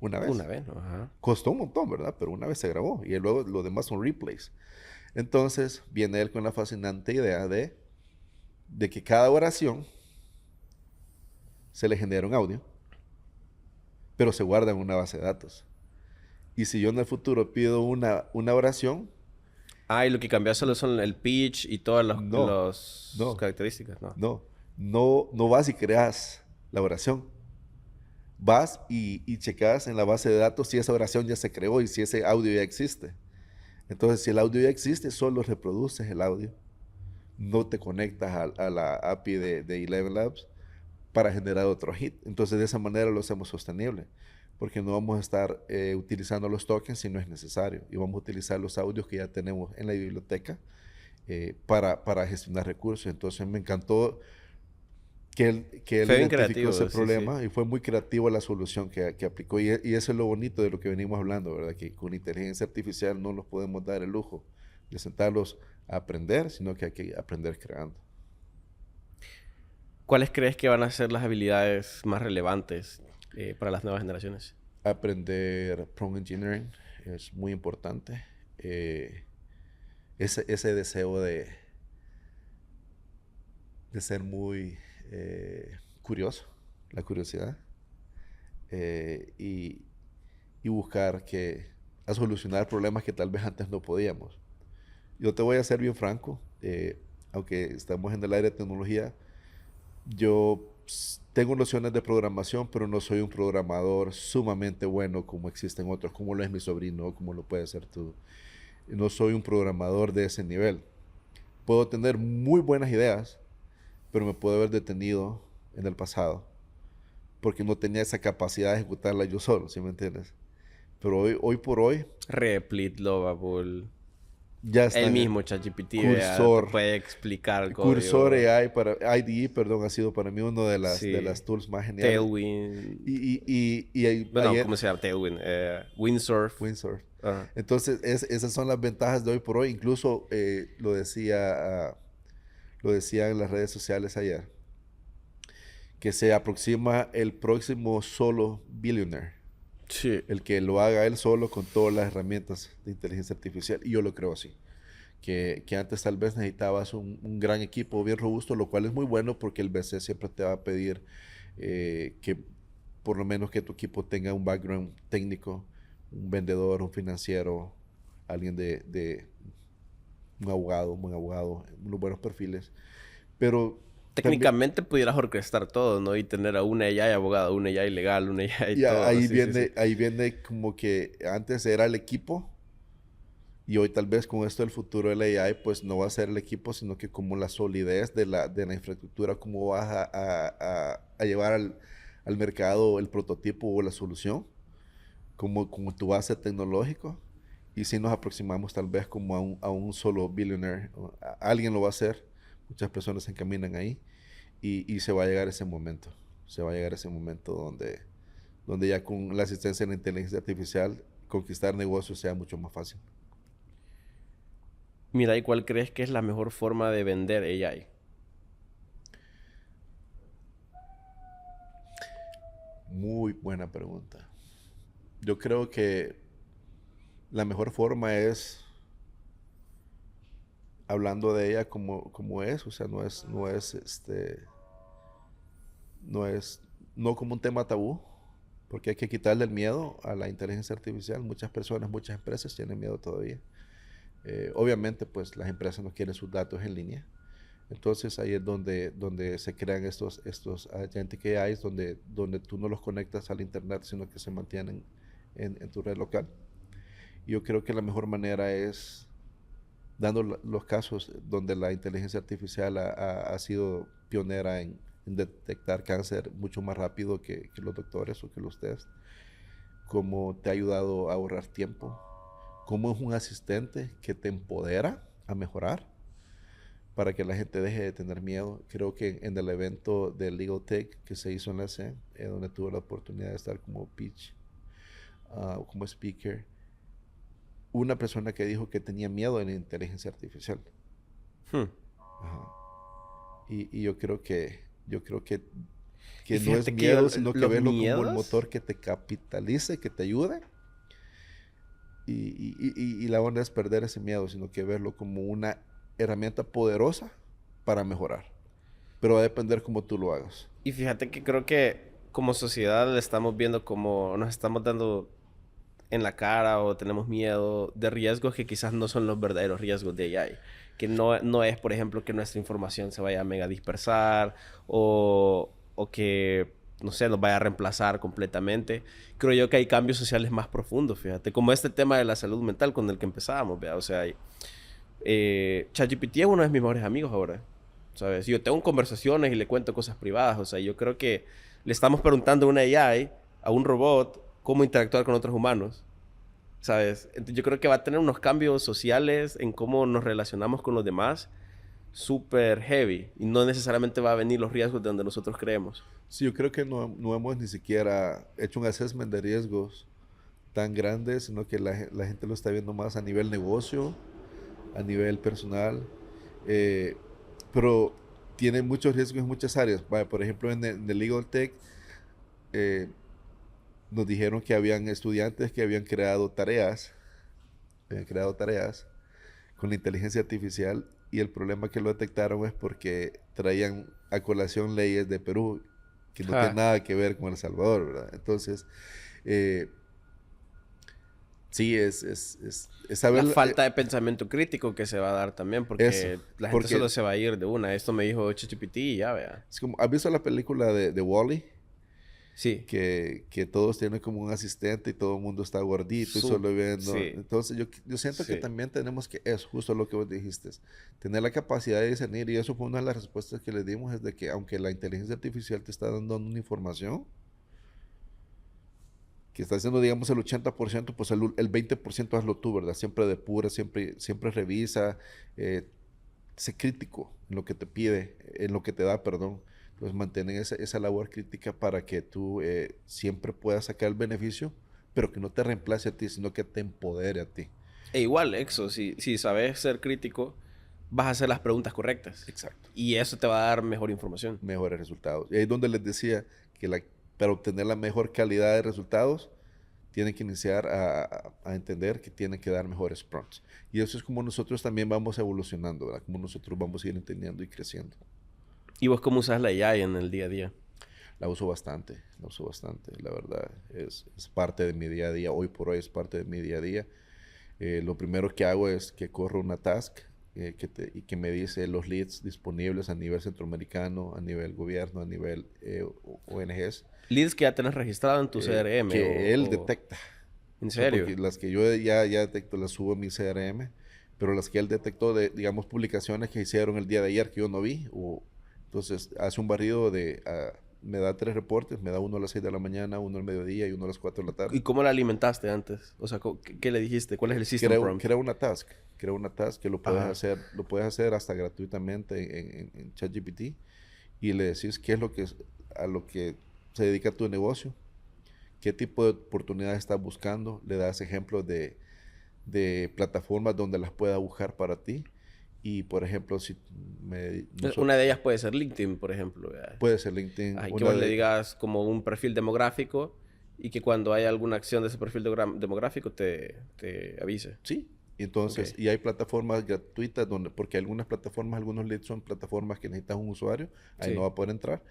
Una una vez. vez, ¿no? Ajá. Costó un montón, ¿verdad? Pero una vez se grabó y luego lo demás son replays. Entonces viene él con la fascinante idea de que cada oración se le genera un audio, pero se guarda en una base de datos. Y si yo en el futuro pido una oración, Ah, y lo que cambia solo son el pitch y todas no, las no, características, ¿no? no vas y creas la oración. Vas y checas en la base de datos si esa oración ya se creó y si ese audio ya existe. Entonces, si el audio ya existe, solo reproduces el audio. No te conectas a la API de Eleven Labs para generar otro hit. Entonces, de esa manera lo hacemos sostenible, porque no vamos a estar utilizando los tokens si no es necesario, y vamos a utilizar los audios que ya tenemos en la biblioteca para gestionar recursos. Entonces, me encantó que él Fue bien identificó ese creativo, sí, sí. problema y fue muy creativo la solución que aplicó. Y eso es lo bonito de lo que venimos hablando, ¿verdad? Que con inteligencia artificial no nos podemos dar el lujo de sentarlos a aprender, sino que hay que aprender creando. ¿Cuáles crees que van a ser las habilidades más relevantes para las nuevas generaciones? Aprender prompt engineering es muy importante. Ese deseo de ser muy curioso, la curiosidad, y, y buscar a solucionar problemas que tal vez antes no podíamos. Yo te voy a ser bien franco, aunque estamos en el área de tecnología, yo tengo nociones de programación, pero no soy un programador sumamente bueno como existen otros, como lo es mi sobrino, como lo puedes ser tú. No soy un programador de ese nivel. Puedo tener muy buenas ideas, pero me puedo haber detenido en el pasado porque no tenía esa capacidad de ejecutarla yo solo, ¿sí me entiendes? Pero hoy por hoy Replit, Lovable. ya El están mismo ChatGPT vea, te Cursor, puede explicar el Cursor código. AI IDE, perdón, ha sido para mí uno de Sí. las tools más geniales. Tailwind. Y Bueno, ayer, ¿cómo se llama? Tailwind. Windsurf. Windsor. Ajá. Entonces, esas son las ventajas de hoy por hoy. Incluso lo decía en las redes sociales ayer, que se aproxima el próximo solo billionaire, Sí. el que lo haga él solo con todas las herramientas de inteligencia artificial. Y yo lo creo así. Que antes tal vez necesitabas un gran equipo bien robusto, lo cual es muy bueno porque el BC siempre te va a pedir que por lo menos que tu equipo tenga un background técnico, un vendedor, un financiero, alguien de un buen abogado, unos buenos perfiles. Pero también, Técnicamente pudieras orquestar todo, ¿no? Y tener a una AI abogado, una AI legal, una AI y todo. Sí, sí, sí. ahí viene como que antes era el equipo. Y hoy tal vez con esto del futuro del AI, pues no va a ser el equipo, sino que como la solidez de la infraestructura, cómo vas a llevar al mercado el prototipo o la solución, como tu base tecnológico. Y si nos aproximamos tal vez como a un solo billionaire, alguien lo va a hacer, muchas personas se encaminan ahí y se va a llegar ese momento. Se va a llegar ese momento donde ya con la asistencia de la inteligencia artificial conquistar negocios sea mucho más fácil. Mira, ¿y cuál crees que es la mejor forma de vender AI? Muy buena pregunta. Yo creo que la mejor forma es hablando de ella como es, o sea, no es, no como un tema tabú, porque hay que quitarle el miedo a la inteligencia artificial. Muchas personas, muchas empresas tienen miedo todavía. Obviamente, pues las empresas no quieren sus datos en línea. Entonces ahí es donde se crean estos agentic AIs, donde tú no los conectas al internet, sino que se mantienen en tu red local. Y yo creo que la mejor manera es dando los casos donde la inteligencia artificial ha sido pionera en detectar cáncer mucho más rápido que los doctores o que los test, cómo te ha ayudado a ahorrar tiempo, cómo es un asistente que te empodera a mejorar para que la gente deje de tener miedo. Creo que en el evento de Legal Tech que se hizo en la CEN, donde tuve la oportunidad de estar como pitch, como speaker, una persona que dijo que tenía miedo de la inteligencia artificial. Hmm. Ajá. Y yo creo Y que no es fíjate que yo, miedo, sino que los verlo como el miedos... motor que te capitalice, que te ayude. y la onda es perder ese miedo, sino que verlo como una herramienta poderosa para mejorar. Pero va a depender cómo tú lo hagas. Y fíjate que creo que como sociedad le estamos viendo como nos estamos dando en la cara o tenemos miedo de riesgos que quizás no son los verdaderos riesgos de AI. Que no es, por ejemplo, que nuestra información se vaya a mega dispersar o que, no sé, nos vaya a reemplazar completamente. Creo yo que hay cambios sociales más profundos, fíjate. Como este tema de la salud mental con el que empezábamos, ¿vea? O sea, ChatGPT es uno de mis mejores amigos ahora, ¿sabes? Yo tengo conversaciones y le cuento cosas privadas. O sea, yo creo que le estamos preguntando a una AI, a un robot, cómo interactuar con otros humanos, ¿sabes? Entonces, yo creo que va a tener unos cambios sociales en cómo nos relacionamos con los demás súper heavy. Y no necesariamente va a venir los riesgos de donde nosotros creemos. Sí, yo creo que no hemos ni siquiera hecho un assessment de riesgos tan grande, sino que la gente lo está viendo más a nivel negocio, a nivel personal, eh, pero tiene muchos riesgos en muchas áreas. Vaya, por ejemplo, en el Legal Tech eh, nos dijeron que habían estudiantes que habían creado tareas con la inteligencia artificial y el problema que lo detectaron es porque traían a colación leyes de Perú que no tienen Ja. nada que ver con El Salvador, ¿verdad? Entonces, eh, sí, es La saber falta de pensamiento crítico que se va a dar también, eso, porque la gente porque solo se va a ir de una. Esto me dijo ChatGPT y ya, vea. es como, ¿has visto la película de Wall-E? Sí. Que todos tienen como un asistente y todo el mundo está gordito y solo viendo. Sí. Entonces yo siento que Sí. también tenemos que, es justo lo que vos dijiste, tener la capacidad de discernir y eso fue una de las respuestas que le dimos, es de que aunque la inteligencia artificial te está dando una información, que está haciendo digamos el 80%, pues el 20% hazlo tú, ¿verdad? Siempre depura, siempre revisa, eh, sé crítico en lo que te pide, en lo que te da, perdón. Entonces mantener esa labor crítica para que tú siempre puedas sacar el beneficio, pero que no te reemplace a ti, sino que te empodere a ti. E igual, Exo, si sabes ser crítico, vas a hacer las preguntas correctas. Exacto. Y eso te va a dar mejor información. Mejores resultados. Y ahí es donde les decía que para obtener la mejor calidad de resultados, tienen que iniciar a entender que tienen que dar mejores prompts. Y eso es como nosotros también vamos evolucionando, ¿verdad? Como nosotros vamos a ir entendiendo y creciendo. ¿Y vos cómo usas la AI en el día a día? La uso bastante, la verdad. Es parte de mi día a día, hoy por hoy es parte de mi día a día. Lo primero que hago es que corro una task y que me dice los leads disponibles a nivel centroamericano, a nivel gobierno, a nivel ONGs, Leads que ya tenés registrado en tu CRM que él detecta. ¿En O sea, porque serio? las que yo ya detecto las subo a mi CRM, pero las que él detectó de, digamos, publicaciones que hicieron el día de ayer que yo no vi, entonces hace un barrido me da 3 reportes, me da uno a las 6 de la mañana, uno al mediodía y uno a las 4 de la tarde. ¿Y cómo la alimentaste antes? O sea, ¿qué le dijiste? ¿Cuál es el system prompt? Creo una task que Ajá. lo puedes hacer hasta gratuitamente en ChatGPT y le decís qué es a lo que se dedica tu negocio, qué tipo de oportunidades estás buscando, le das ejemplos de plataformas donde las pueda buscar para ti y por ejemplo si Una de ellas puede ser LinkedIn, por ejemplo. ¿Verdad? puede ser LinkedIn, Ay, que vos le digas como un perfil demográfico y que cuando haya alguna acción de ese perfil demográfico te avise. sí. Y entonces, Ok. y hay plataformas gratuitas porque algunas plataformas, algunos leads son plataformas que necesitan un usuario, ahí no Sí. va a poder entrar.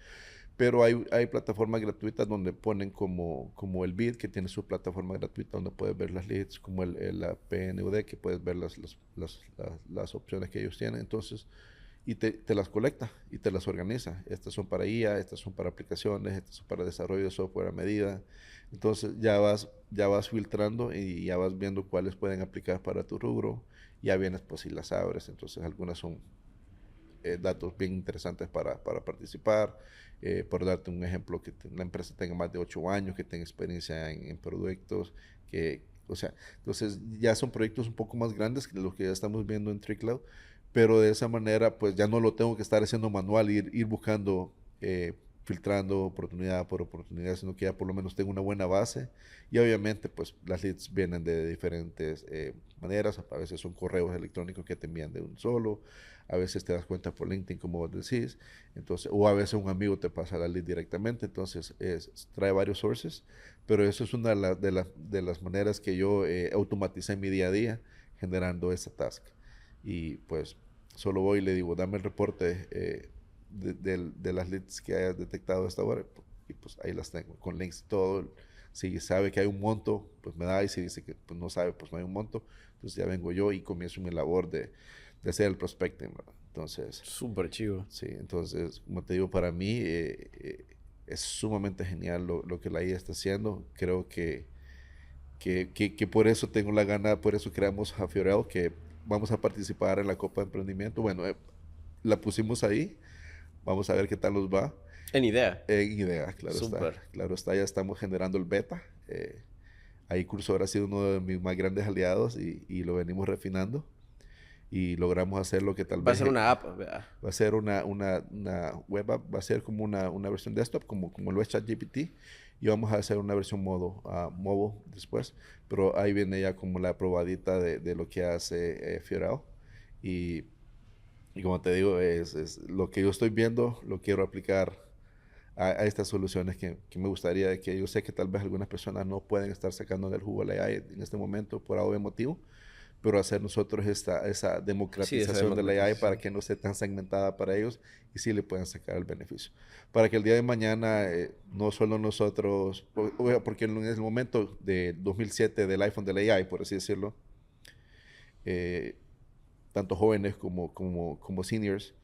Pero hay plataformas gratuitas donde ponen como el Bid, que tiene su plataforma gratuita donde puedes ver las leads, como la PNUD, que puedes ver las opciones que ellos tienen. Entonces, y te las colecta y te las organiza. Estas son para IA, estas son para aplicaciones, estas son para desarrollo de software a medida. Entonces ya vas filtrando y ya vas viendo cuáles pueden aplicar para tu rubro. Ya vienes pues y las abres. Entonces algunas son datos bien interesantes para participar. Por darte un ejemplo, que la empresa tenga más de 8 años, que tenga experiencia en proyectos, o sea, entonces ya son proyectos un poco más grandes que los que ya estamos viendo en TreeCloud, pero de esa manera pues ya no lo tengo que estar haciendo manual, ir buscando, filtrando oportunidad por oportunidad, sino que ya por lo menos tengo una buena base y obviamente pues las leads vienen de diferentes maneras, a veces son correos electrónicos que te envían de un solo, A veces te das cuenta por LinkedIn, como vos decís. Entonces, o a veces un amigo te pasa la lead directamente. Entonces, trae varios sources. Pero eso es una de las maneras que yo automaticé en mi día a día, generando esa task. Y pues solo voy y le digo, dame el reporte de las leads que hayas detectado hasta ahora. Y pues ahí las tengo, con links y todo. Si sabe que hay un monto, pues me da. Y si dice que pues, no sabe, pues no hay un monto. Entonces ya vengo yo y comienzo mi labor de hacer el prospecting, ¿verdad? Entonces, Súper chivo. sí, entonces, como te digo, para mí es sumamente genial lo que la IA está haciendo. Creo que por eso tengo la gana, por eso creamos a Fiorel, que vamos a participar en la Copa de Emprendimiento. Bueno, la pusimos ahí, vamos a ver qué tal nos va. En idea. En idea, Súper. claro está, ya estamos generando el beta. Ahí Cursor ha sido uno de mis más grandes aliados y lo venimos refinando y logramos hacer lo que tal Va a vez ser una app, ¿verdad? va a ser una web app, va a ser como una versión desktop, como lo es ChatGPT, y vamos a hacer una versión modo mobile después, pero ahí viene ya como la probadita de lo que hace Fiorel, y, y como te digo, es lo que yo estoy viendo, lo quiero aplicar a estas soluciones que me gustaría, de que yo sé que tal vez algunas personas no pueden estar sacando del jugo la AI en este momento por algo motivo, pero hacer nosotros esa Sí, esa democratización de la AI para democratización. que no esté tan segmentada para ellos y sí le puedan sacar el beneficio. Para que el día de mañana no solo nosotros, porque en el momento de 2007 del iPhone de la AI, por así decirlo, eh, tanto jóvenes como seniors,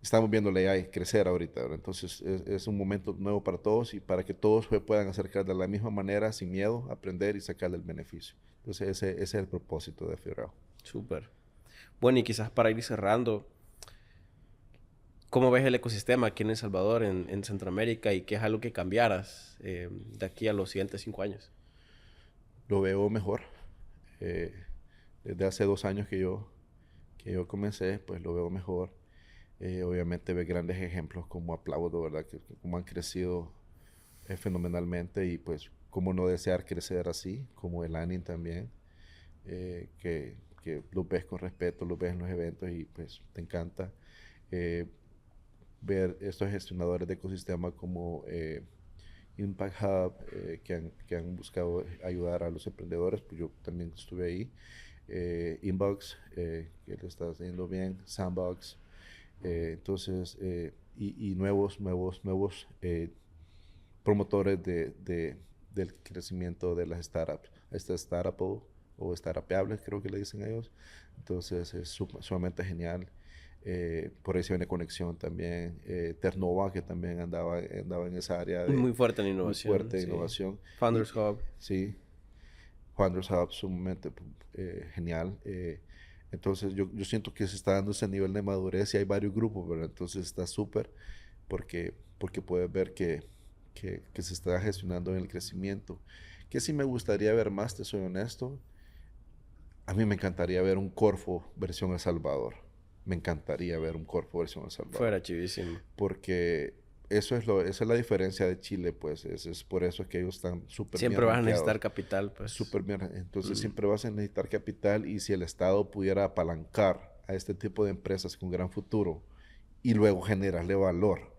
estamos viendo la AI crecer ahorita, ¿verdad? Entonces es un momento nuevo para todos y para que todos se puedan acercar de la misma manera, sin miedo, aprender y sacarle el beneficio. Entonces ese es el propósito de Fiorao. Súper. Bueno, y quizás para ir cerrando, ¿cómo ves el ecosistema aquí en El Salvador, en Centroamérica, y qué es algo que cambiaras de aquí a los siguientes 5 años? Lo veo mejor. Eh, Desde hace 2 años que yo comencé, pues lo veo mejor. Obviamente ve grandes ejemplos como Aplaudo, ¿verdad? Que cómo han crecido fenomenalmente y pues cómo no desear crecer así, como el Anin también, que lo ves con respeto, lo ves en los eventos y pues te encanta. Eh, Ver estos gestionadores de ecosistema como Impact Hub, que han buscado ayudar a los emprendedores, pues yo también estuve ahí. Inbox, que le está haciendo bien, Sandbox, entonces, y nuevos promotores del crecimiento de las startups. Esta startup o startupeables, creo que le dicen ellos. Entonces, es sumamente genial. Por ahí se viene Conexión también. Ternova, que también andaba en esa área de Muy fuerte en muy innovación, fuerte de sí. innovación. Founders Hub. Sí, Founders Hub, sumamente genial. Entonces yo siento que se está dando ese nivel de madurez y hay varios grupos, ¿verdad? Entonces está súper porque puedes ver que se está gestionando en el crecimiento. Que sí me gustaría ver más, te soy honesto. A mí me encantaría ver un Corfo versión El Salvador. Me encantaría ver un Corfo versión El Salvador. Fuera chivísimo. Porque esa es la diferencia de Chile, pues. Es por eso que ellos están súper bien Siempre vas a necesitar rankeados. capital, pues. Súper bien. Entonces Mm. siempre vas a necesitar capital y si el Estado pudiera apalancar a este tipo de empresas con gran futuro y luego generarle valor,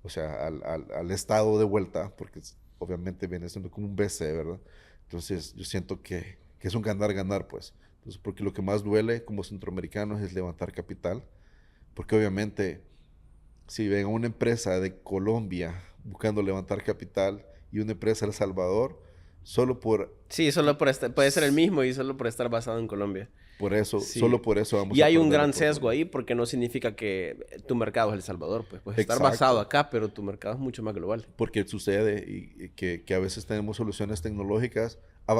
o sea, al Estado de vuelta, porque obviamente viene siendo como un BC, ¿verdad? Entonces yo siento que es un ganar-ganar, pues. Entonces, porque lo que más duele como centroamericanos es levantar capital, porque obviamente si ven a una empresa de Colombia buscando levantar capital y una empresa de El Salvador, solo Sí, solo por estar, puede ser el mismo y solo por estar basado en Colombia. solo Sí. por eso vamos Y a hay un perder la gran sesgo oportunidad. ahí porque no significa que tu mercado es El Salvador, pues puedes estar basado Exacto, acá, pero tu mercado es mucho más global. porque sucede y que a veces tenemos soluciones tecnológicas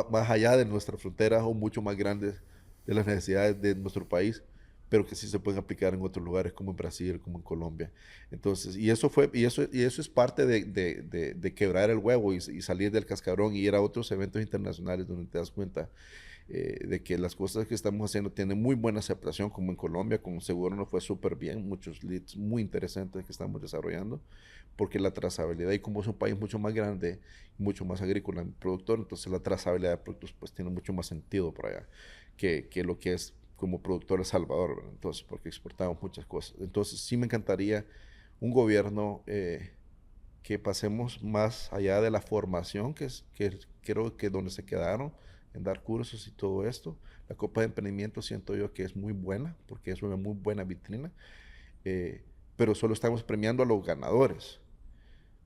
más allá de nuestras fronteras o mucho más grandes de las necesidades de nuestro país, pero que sí se pueden aplicar en otros lugares como en Brasil, como en Colombia. Entonces, y eso es parte de quebrar el huevo y salir del cascarón y ir a otros eventos internacionales donde te das cuenta de que las cosas que estamos haciendo tienen muy buena aceptación, como en Colombia, como seguro nos fue súper bien, muchos leads muy interesantes que estamos desarrollando, porque la trazabilidad, y como es un país mucho más grande, mucho más agrícola, productor, entonces la trazabilidad de productos pues tiene mucho más sentido por allá que lo que es como productor de El Salvador, ¿verdad? Entonces, porque exportamos muchas cosas. Entonces, sí me encantaría un gobierno que pasemos más allá de la formación, que creo que donde se quedaron, en dar cursos y todo esto. La Copa de Emprendimiento siento yo que es muy buena, porque es una muy buena vitrina, pero solo estamos premiando a los ganadores.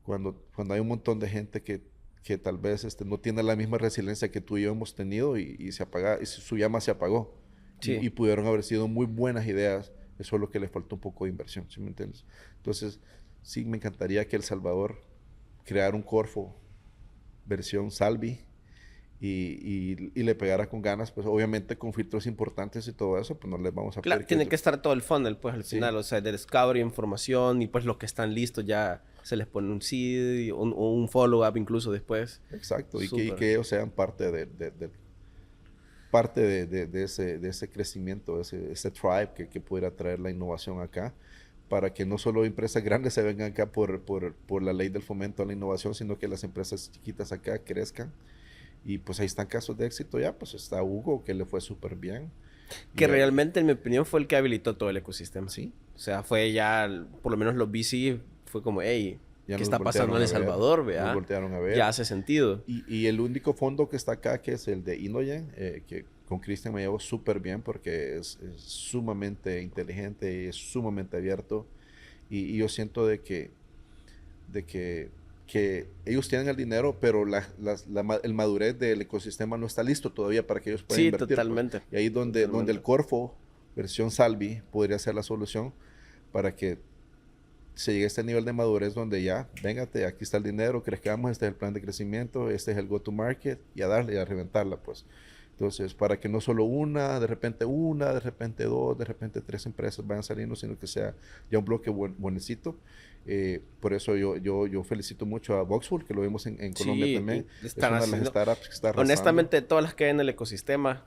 Cuando hay un montón de gente que tal vez no tiene la misma resiliencia que tú y yo hemos tenido y se apaga, y su llama se apagó. Sí. Y pudieron haber sido muy buenas ideas. Eso es lo que le faltó un poco de inversión, ¿sí me entiendes? Entonces, sí me encantaría que El Salvador creara un Corfo versión Salvi y le pegara con ganas, pues obviamente con filtros importantes y todo eso, pues no les vamos a Claro, pedir tiene que estar todo el funnel, pues, al Sí, final. O sea, de discovery, información, y pues los que están listos ya se les pone un seed, un follow-up incluso después. exacto. Súper. Que ellos sean parte de ese crecimiento, ese tribe que pudiera traer la innovación acá, para que no solo empresas grandes se vengan acá por la ley del fomento a la innovación, sino que las empresas chiquitas acá crezcan. Y pues ahí están casos de éxito ya, pues está Hugo, que le fue súper bien. Que Y ahí, realmente, en mi opinión, fue el que habilitó todo el ecosistema. sí, O sea, fue ya, por lo menos los VC, fue como, hey, ya ¿qué nos está pasando voltearon en a El ver, Salvador? nos Vea, voltearon a ya ver. hace sentido. Y el único fondo que está acá, que es el de Inoyen, que con Cristian me llevo súper bien porque es sumamente inteligente y es sumamente abierto. Y yo siento que ellos tienen el dinero, pero el madurez del ecosistema no está listo todavía para que ellos puedan Sí, invertir, pues. totalmente. Y ahí donde el Totalmente. Corfo, versión Salvi, podría ser la solución para que se llegue a este nivel de madurez donde ya, véngate, aquí está el dinero, crezcamos, este es el plan de crecimiento, este es el go-to-market, y a darle y a reventarla, pues. Entonces, para que no solo de repente dos, de repente tres empresas vayan saliendo, sino que sea ya un bloque buenecito. Por eso yo felicito mucho a Voxful, que lo vimos en Colombia Sí, también. y Es están una de las haciendo... startups que está arrasando. Honestamente, de todas las que hay en el ecosistema,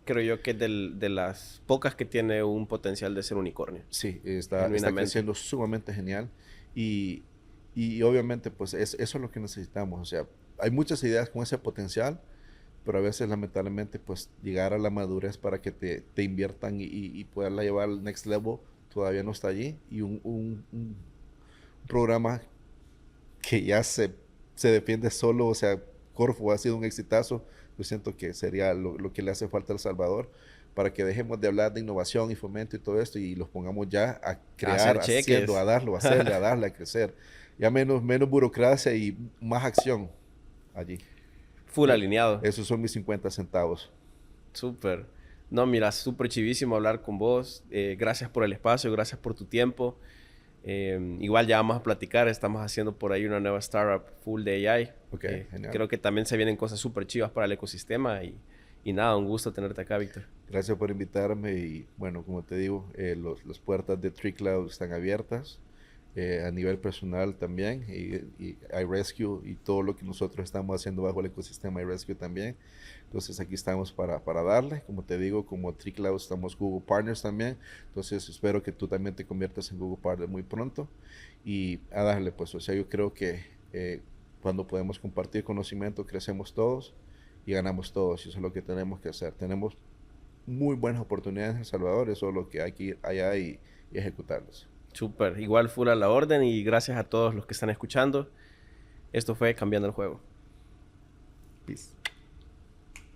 creo yo que es de las pocas que tiene un potencial de ser unicornio. Sí, está Genuinamente. creciendo sumamente genial y, y obviamente pues eso es lo que necesitamos. O sea, hay muchas ideas con ese potencial, pero a veces lamentablemente pues llegar a la madurez para que te inviertan y poderla llevar al next level todavía no está allí. Y un programa que ya se defiende solo, o sea, Corfo ha sido un exitazo, yo siento que sería lo que le hace falta a El Salvador para que dejemos de hablar de innovación y fomento y todo esto y los pongamos ya a A crear, hacer haciendo, a cheques. darlo, a hacerle, a darle, a crecer. Ya menos burocracia y más acción allí. Full Eh, alineado. Esos son mis 50 centavos. Súper. No, mira, súper chivísimo hablar con vos. Gracias por el espacio, gracias por tu tiempo. Igual ya vamos a platicar, estamos haciendo por ahí una nueva startup full de AI. Ok, genial. Creo que también se vienen cosas súper chivas para el ecosistema y nada, un gusto tenerte acá, Víctor. Gracias por invitarme y bueno, como te digo, las puertas de Tree Cloud están abiertas a nivel personal también y iRescue y todo lo que nosotros estamos haciendo bajo el ecosistema iRescue también. Entonces aquí estamos para darle, como te digo, como Tree Cloud estamos Google Partners también. Entonces espero que tú también te conviertas en Google Partner muy pronto y a darle pues, o sea, yo creo que cuando podemos compartir conocimiento crecemos todos y ganamos todos y eso es lo que tenemos que hacer. Tenemos muy buenas oportunidades en El Salvador, eso es lo que hay que ir allá y ejecutarlas. Súper. Igual full a la orden y gracias a todos los que están escuchando. Esto fue Cambiando el Juego. Peace.